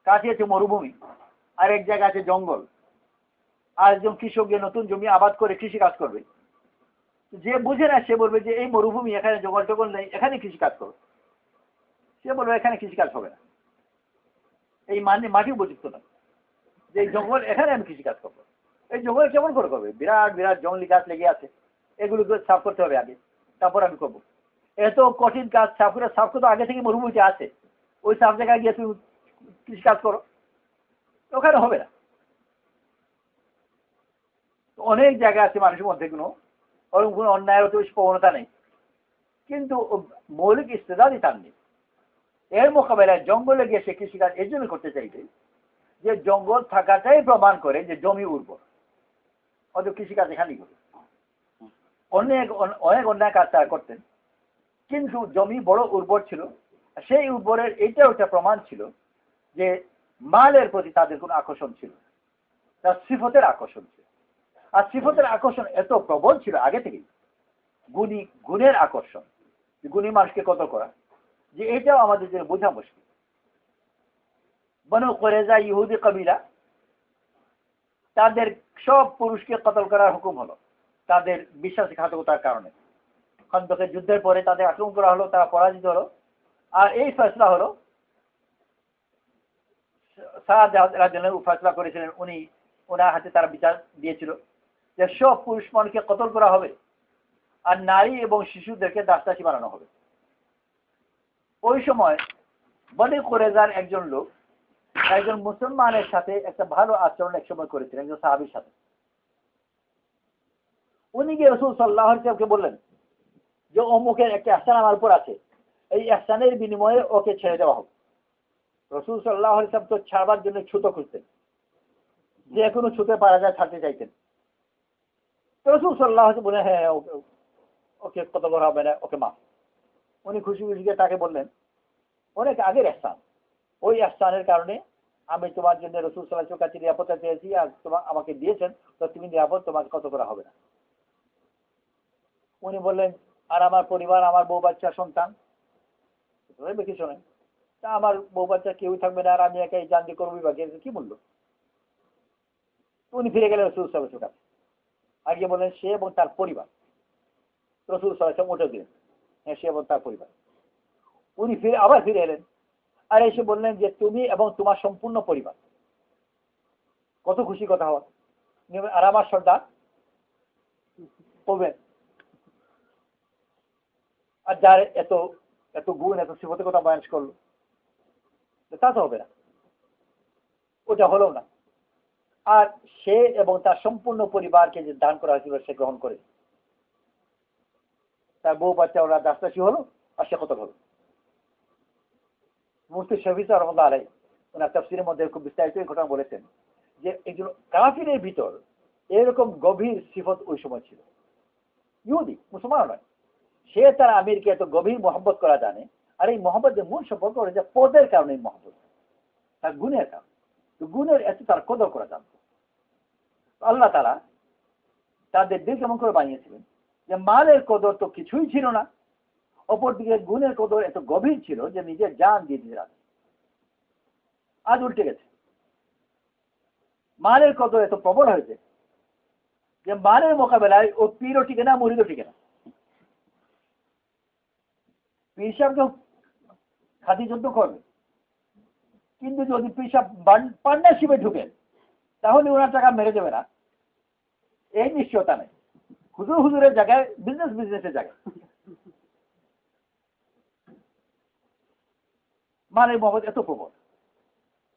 কাছে আছে মরুভূমি আর এক জায়গায় আছে জঙ্গল, আর একজন কৃষক গিয়ে নতুন জমি আবাদ করে কৃষি কাজ করবে, যে বুঝে না সে বলবে যে এই মরুভূমি, এখানে জঙ্গল টগল নেই, এখানে কৃষি কাজ করো। সে বলবে এখানে কৃষি কাজ হবে না। এই মাটি উপযুক্ত না, যে এই জঙ্গল, এখানে আমি কৃষি কাজ করবো। এই জঙ্গল কেমন করে করবে? বিরাট বিরাট জঙ্গলি গাছ লেগে আছে, এগুলোকে সাফ করতে হবে আগে, তারপর আমি করবো। এত কঠিন কাজ সাফ করতে আগে থেকে মরুভূমিতে আছে, ওই সাফ জায়গায় গিয়ে তুমি কৃষি কাজ করো, ওখানে হবে না। অনেক জায়গা আছে মানুষের মধ্যে ওরকম কোনো অন্যায়ের অত বেশি প্রবণতা নেই, কিন্তু মৌলিক ইস্তেদাদই তার নেই। এর মোকাবেলায় জঙ্গলে গিয়ে সে কৃষিকাজ এই জন্য করতে চাইবে যে জঙ্গল থাকাটাই প্রমাণ করে যে জমি উর্বর, অত কৃষিকাজ এখানেই হবে। অনেক অনেক অন্যায় কাজ তারা করতেন, কিন্তু জমি বড় উর্বর ছিল। সেই উর্বরের এইটাও একটা প্রমাণ ছিল যে মালের প্রতি তাদের কোনো আকর্ষণ ছিল, তার সিফতের আকর্ষণ ছিল। আর সিফতের আকর্ষণ এত প্রবল ছিল আগে থেকেই, গুণের আকর্ষণ, গুণী মানুষকে কতল করা, যে এটাও আমাদের জন্য বোঝা মুশকিল। বনু কুরাইজা ইহুদি কবিলা, তাদের সব পুরুষকে কতল করার হুকুম হলো তাদের বিশ্বাসঘাতকতার কারণে। খন্দকের যুদ্ধের পরে তাদের আক্রমণ করা হলো, তারা পরাজিত হলো। আর এই ফয়সলা হলো, সাদ রাদিয়াল্লাহু ফয়সলা করেছিলেন, ওনার হাতে তারা বিচার দিয়েছিল যে সব পুরুষ মানুষকে কতল করা হবে আর নারী এবং শিশুদেরকে দাসদাসী বানানো হবে। ওই সময় বনু কুরাইজার একজন লোক একজন মুসলমানের সাথে একটা ভালো আচরণ একসময় করেছিলেন, একজন সাহাবীর সাথে। উনি গিয়ে রাসূল সাল্লাল্লাহু আলাইহি ওয়াসাল্লামকে বললেন যে অমুকের একটা ইহসান আমার উপর আছে, এই ইহসানের বিনিময়ে ওকে ছেড়ে দেওয়া হোক। রাসূল সাল্লাল্লাহু আলাইহি ওয়াসাল্লাম তো ছাড়বার জন্য ছুতো খুঁজতেন, যে কোনো ছুতে পারা যায় ছাড়তে চাইতেন। তো রাসূল সাল্লাল্লাহু আলাইহি ওয়াসাল্লাম বলে হ্যাঁ ওকে কত করা হবে না, ওকে মাফ। উনি খুশি খুশি গিয়ে তাকে বললেন অনেক আগের ইহসান, ওই ইহসানের কারণে আমি তোমার জন্য রাসূল সাল্লাল্লাহু আলাইহি ওয়াসাল্লামের কাছে নিরাপত্তা চেয়েছি, আর আমাকে দিয়েছেন, তো তুমি নিরাপদ, তোমাকে কত করা হবে না। উনি বললেন আর আমার পরিবার, আমার বউ বাচ্চা সন্তান কিছু নেই, তা আমার বউ বাচ্চা কেউই থাকবে না, আর আমি একাই জান দিয়ে করবো, বাকি কি বললো। উনি ফিরে গেলেন রাসূল সাল্লাল্লাহু আলাইহি ওয়াসাল্লামের কাছে, আর গিয়ে বললেন সে এবং তার পরিবার। রাসূল সাল্লাল্লাহু আলাইহি ওয়াসাল্লাম উঠে দিলেন, হ্যাঁ সে এবং তার পরিবার। উনি আবার ফিরে এলেন, আর এসে বললেন যে তুমি এবং তোমার সম্পূর্ণ পরিবার। কত খুশি কথা হওয়া। আর আমার সর্দার করবেন, আর যার এত এত গুণ, এত সিফতের কথা বয়ান করলো, তা তো হবে না, ওটা হলো না। আর সে এবং তার সম্পূর্ণ পরিবারকে যে দান করা হয়েছিল সে গ্রহণ করে, তার বউ বাচ্চা ওরা দাসদাসী হলো, আর সে কত হলো। মুফতি শফি সাহেব রাহমাতুল্লাহ আলাইহি ওনার তাফসীরের মধ্যে খুব বিস্তারিত এই ঘটনা বলেছেন যে একজন কাফিরের ভিতর এরকম গভীর সিফত ওই সময় ছিল। ইহুদি, মুসলমান নয়, সে তার আমিরকে এত গভীর মহব্বত করা জানে। আর এই মহব্বতের মূল সম্পর্ক হলো যে পদের কারণে এই মহব্বত, তার গুণের কারণে। গুণের এত তার কদর করা জানত। আল্লাহ তাআলা তাদের দিল কেমন করে বানিয়েছিলেন যে মালের কদর তো কিছুই ছিল না, অপরদিকে গুণের কদর এত গভীর ছিল যে নিজের জান দিয়ে দিতে রাজি। আজ উল্টে গেছে, মালের কদর এত প্রবল হয়েছে যে মালের মোকাবেলায় ও পীরও টিকে না, মুরিদও টিকে না। পীর সাহেবকে খাদি যুদ্ধ করবে, কিন্তু যদি পেশাব পার্টনারশিপে ঢুকেন তাহলে ওনার টাকা মেরে দেবে না, এই নিশ্চয়তা নেই। হুজুরের জায়গায় বিজনেসের জায়গায় মালের মহব্বত এত প্রবল,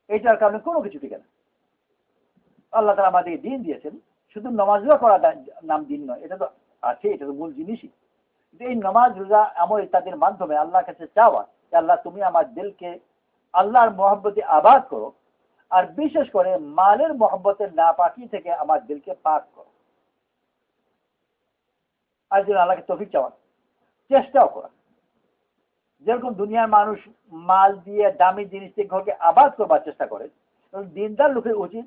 এইটার কারণে কোনো কিছু ঠিক না। আল্লাহ তাআলা আমাদেরকে দিন দিয়েছেন, শুধু নামাজ রোজা করা নাম দিন নয়, এটা তো আছে, এটা তো মূল জিনিসই। এই নামাজ রোজা আমল ইত্যাদির মাধ্যমে আল্লাহর কাছে চাওয়া যে আল্লাহ তুমি আমার দিলকে আল্লাহর মহব্বতে আবাদ করো, আর বিশেষ করে মালের মহব্বতের নাপাকি থেকে আমার দিলকে পাক করো। আর যেন আল্লাহকে তৌফিক চাওয়া, চেষ্টাও করা। যেরকম দুনিয়ার মানুষ মাল দিয়ে দামি জিনিস দিয়ে ঘরকে আবাদ করবার চেষ্টা করে, দিনদার লোকের উচিত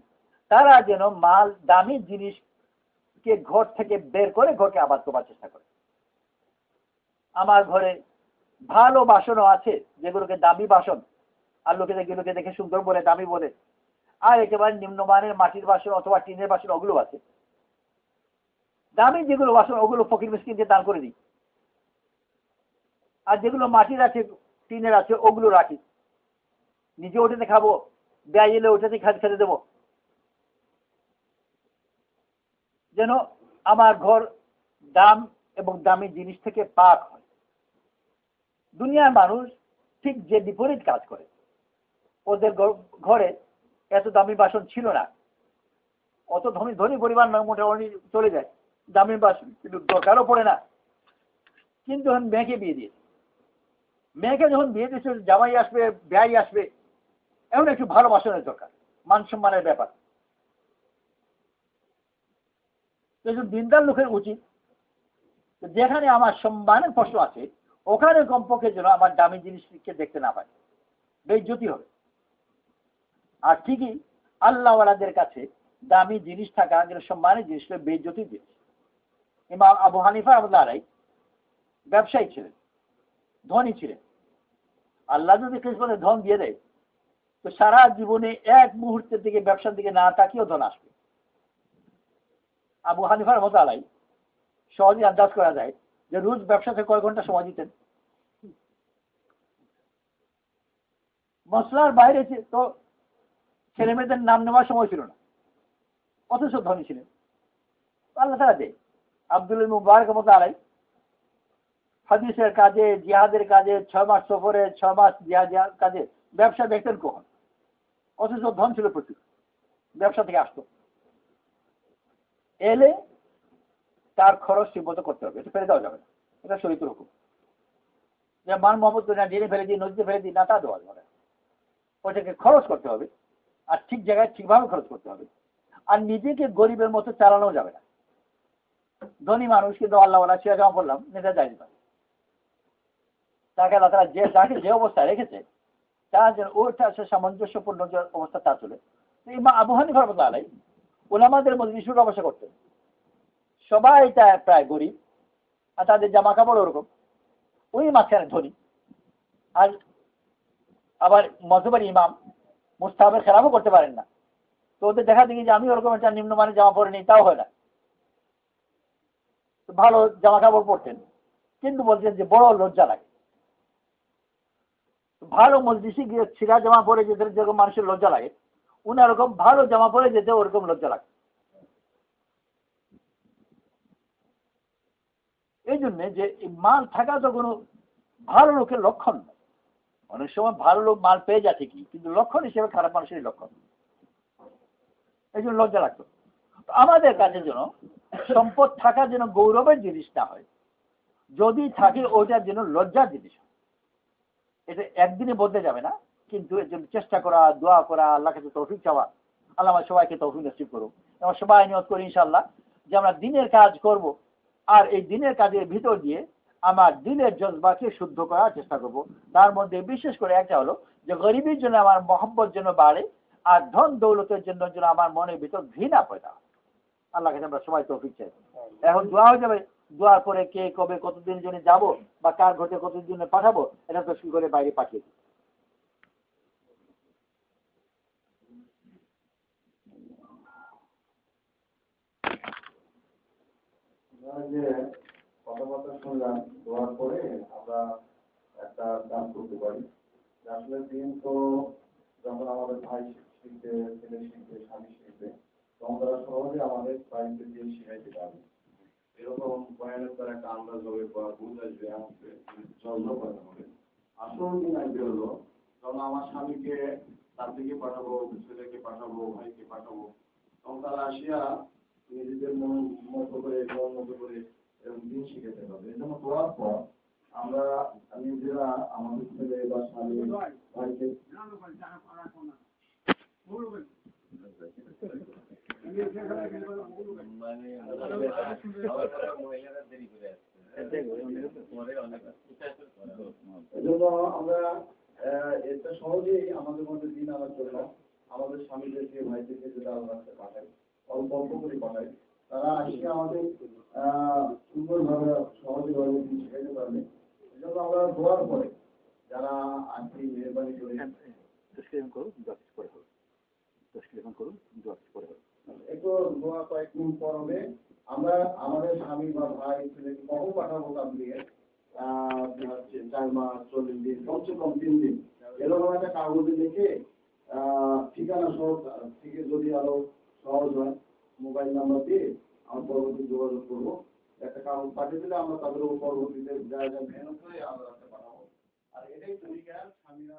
তারা যেন মাল দামি জিনিসকে ঘর থেকে বের করে ঘরকে আবাদ করবার চেষ্টা করে। আমার ঘরে ভালো বাসনও আছে যেগুলোকে দামি বাসন, আর লোকে দেখে সুন্দর বলে, দামি বলে, আর একেবারে নিম্নমানের মাটির বাসন অথবা টিনের বাসন ওগুলো আছে। দামি যেগুলো বাসন ওগুলো ফকির মিসকিনকে দান করে দিই, আর যেগুলো মাটির আছে টিনের আছে ওগুলো রাখি, নিজে ওটাতে খাবো, ব্যয় এলে ওটাতে খেতে দেবো, যেন আমার ঘর দাম এবং দামি জিনিস থেকে পাক হয়। দুনিয়ার মানুষ ঠিক যে বিপরীত কাজ করে। ওদের ঘরে এত দামি বাসন ছিল না, অত ধনী পরিবার মোটামুটি চলে যায়, দামি বাসন কিন্তু দরকারও পড়ে না। কিন্তু যখন মেয়েকে বিয়ে দিয়েছে, মেয়েকে যখন বিয়ে দিয়েছে, জামাই আসবে, ব্যয় আসবে, এমন একটু ভালো বাসনের দরকার, মান সম্মানের ব্যাপার। দিনদার লোকের উচিত যেখানে আমার সম্মানের প্রশ্ন আছে ওখানে কমপক্ষে যেন আমার দামি জিনিসকে দেখতে না পাই, বেইজ্জতি হবে। আর ঠিকই আল্লাহওয়ালাদের কাছে দামি জিনিস থাকা যেন সম্মানের জিনিস বেইজ্জতি জিনিস। ইমাম আবু হানিফা রাহমাতুল্লাহ আলাইহি ব্যবসায়ী ছিলেন, ধনী ছিলেন। আল্লাহ যদি কিসমতে ধন দিয়ে দেয় তো সারা জীবনে এক মুহূর্তের দিকে ব্যবসার দিকে না তাকিয়েও ধন আসবে। আবু হানিফা রাহমাতুল্লাহ আলাইহি সহজে আন্দাজ করা যায় যে রোজ ব্যবসাতে কয় ঘন্টা সময় দিতেন। মশলার বাইরে তো ছেলে মেয়েদের নাম নেওয়ার সময় ছিল না, অথচ ধনী ছিলেন। আল্লাহ তাআলা দেয়। আব্দুল মুবারক রাহমাতুল্লাহ আলাইহি হাদিসের কাজে, জিহাদের কাজে, 6 মাস সফরে, 6 মাস জিহাদ কাজে ব্যবসা দেখতেন কখন, অথচ ধন ছিল প্রচুর, ব্যবসা থেকে আসতো। এলে তার খরচ ঠিকমতো করতে হবে, এটা ফেলে দেওয়া যাবে না, এটা শরীয়তের হুকুম। যে মান মহব্বত করে না জেনে ফেলে দিই, নদীতে ফেলে দিই, না তা দেওয়া যাবে না। ওটাকে খরচ করতে হবে, আর ঠিক জায়গায় ঠিকভাবে খরচ করতে হবে। আর নিজেকে গরিবের মতো চালানো যাবে না। ধনী মানুষ কিন্তু আল্লাহওয়ালা সে জমা করলাম নেতা যায়নি, তাকে আল্লাহ তাআলা যাকে যে অবস্থায় রেখেছে তার যেন ওটা সামঞ্জস্যপূর্ণ যে অবস্থা তা চলে। ইমাম আবু হানিফা রাহমাতুল্লাহ আলাইহি উলামাদের মজলিসে বসা করতেন, সবাই প্রায় গরিব, আর তাদের জামা কাপড় ওরকম, ওই মাঝখানে ধনী। আর আবার মযহবের ইমাম মুস্তাহাবের খেলাফও করতে পারেন না, তো ওদের দেখা দেখি যে আমি ওরকম একটা নিম্নমানের জামা পরে নিই, তাও হয় না। ভালো জামা কাপড় পরতেন, কিন্তু বলছেন যে বড় লজ্জা লাগে। ভালো মজলিসে গিয়ে ছিঁড়া জামা পরে যেতে যেরকম মানুষের লজ্জা লাগে, উনি ওরকম ভালো জামা পরে যেতে ওরকম লজ্জা লাগে। এই জন্যে যে মাল থাকা তো কোনো ভালো লোকের লক্ষণ নয়। অনেক সময় ভালো লোক মাল পেয়ে যাচ্ছে কি, কিন্তু লক্ষণ হিসেবে খারাপ মানুষেরই লক্ষণ। এই জন্য লজ্জা লাগতো। আমাদের কাছে যেন সম্পদ থাকা যেন গৌরবের জিনিস না হয়, যদি থাকে ওইটার যেন লজ্জার জিনিস। এটা একদিনে বদলে যাবে না, কিন্তু এর জন্য চেষ্টা করা, দোয়া করা, আল্লাহর কাছে তৌফিক চাওয়া। আল্লাহ আমার সবাইকে তৌফিক নসিব করুন। আমরা সবাই নিয়ত করি ইনশাআল্লাহ যে আমরা দিনের কাজ করব, আর এই দিনের কাজের ভিতর দিয়ে আমার দিনের জজবাকে শুদ্ধ করার চেষ্টা করব। তার মধ্যে বিশেষ করে একটা হলো যে গরিবের জন্য আমার মহব্বত যেন বাড়ে, আর ধন দৌলতের জন্য যেন আমার মনের ভিতর ঘৃণা পয়দা হয়। আল্লাহর কাছে আমরা সবাই তৌফিক চাই। এখন দোয়া হয়ে যাবে, দোয়ার পরে কে কবে কতদিন জন্য যাব বা কার ঘটে কতদিন পাঠাবো এটা তো শুরু করে বাইরে পাঠিয়ে দিই। যে কথাবার্তা শুনলাম, দোয়ার পরে আমরা একটা কাজ করতে পারি। আসলে দিন তো যখন আমাদের ভাই শিখবে, ছেলে শিখবে, স্বামী শিখবে, তখন তারা সহজে আমাদের বাড়িতে দিন শিখাইতে পারবে। এরকম বয়ানের দ্বারা একটা আন্দাজ হবে বা বুঝ আসবে, আসবে যত্ন করা হবে। আসল দিন আসবে হলো যখন আমার স্বামীকে তার দিকে পাঠাবো, ছেলেকে পাঠাবো, ভাইকে পাঠাবো, তখন তারা আসিয়া নিজেদের মতো করে এরকম দিন শিখাতে পারবে। এই জন্য দোয়ার পর আমরা নিজেরা আমাদের ছেলে বা স্বামী ভাইকে এজন্য আমরা এটা সহজেই আমাদের মধ্যে দিন আনার জন্য আমাদের স্বামীদেরকে ভাইদেরকে যদি আল্লাহ রাস্তায় পাঠাই, অল্প অল্প করে পাঠাই, তারা আসলে আমাদের সুন্দরভাবে সহজভাবে দিন শিখাইতে পারবে। এই জন্য আমরা দোয়ার পরে যারা আজকে মেহরবানি করে একটু দোয়া কয়েকদিন পর হবে। আমরা আমাদের স্বামী বা ভাই ছেলেকে কখন পাঠাবো তার দিয়ে 4 মাস 40 দিন, কমসে কম 3 দিন এরকম একটা কাগজে লিখে ঠিকানা সহ থেকে যদি আরো সহজ হয় মোবাইল নাম্বার দিয়ে আমরা পরবর্তী যোগাযোগ করবো। একটা কাগজ পাঠিয়ে দিলে আমরা তাদের পরবর্তীতে যা যা মেহনত করে আমরা পাঠাবো। আর এটাই তরিকা স্বামীরা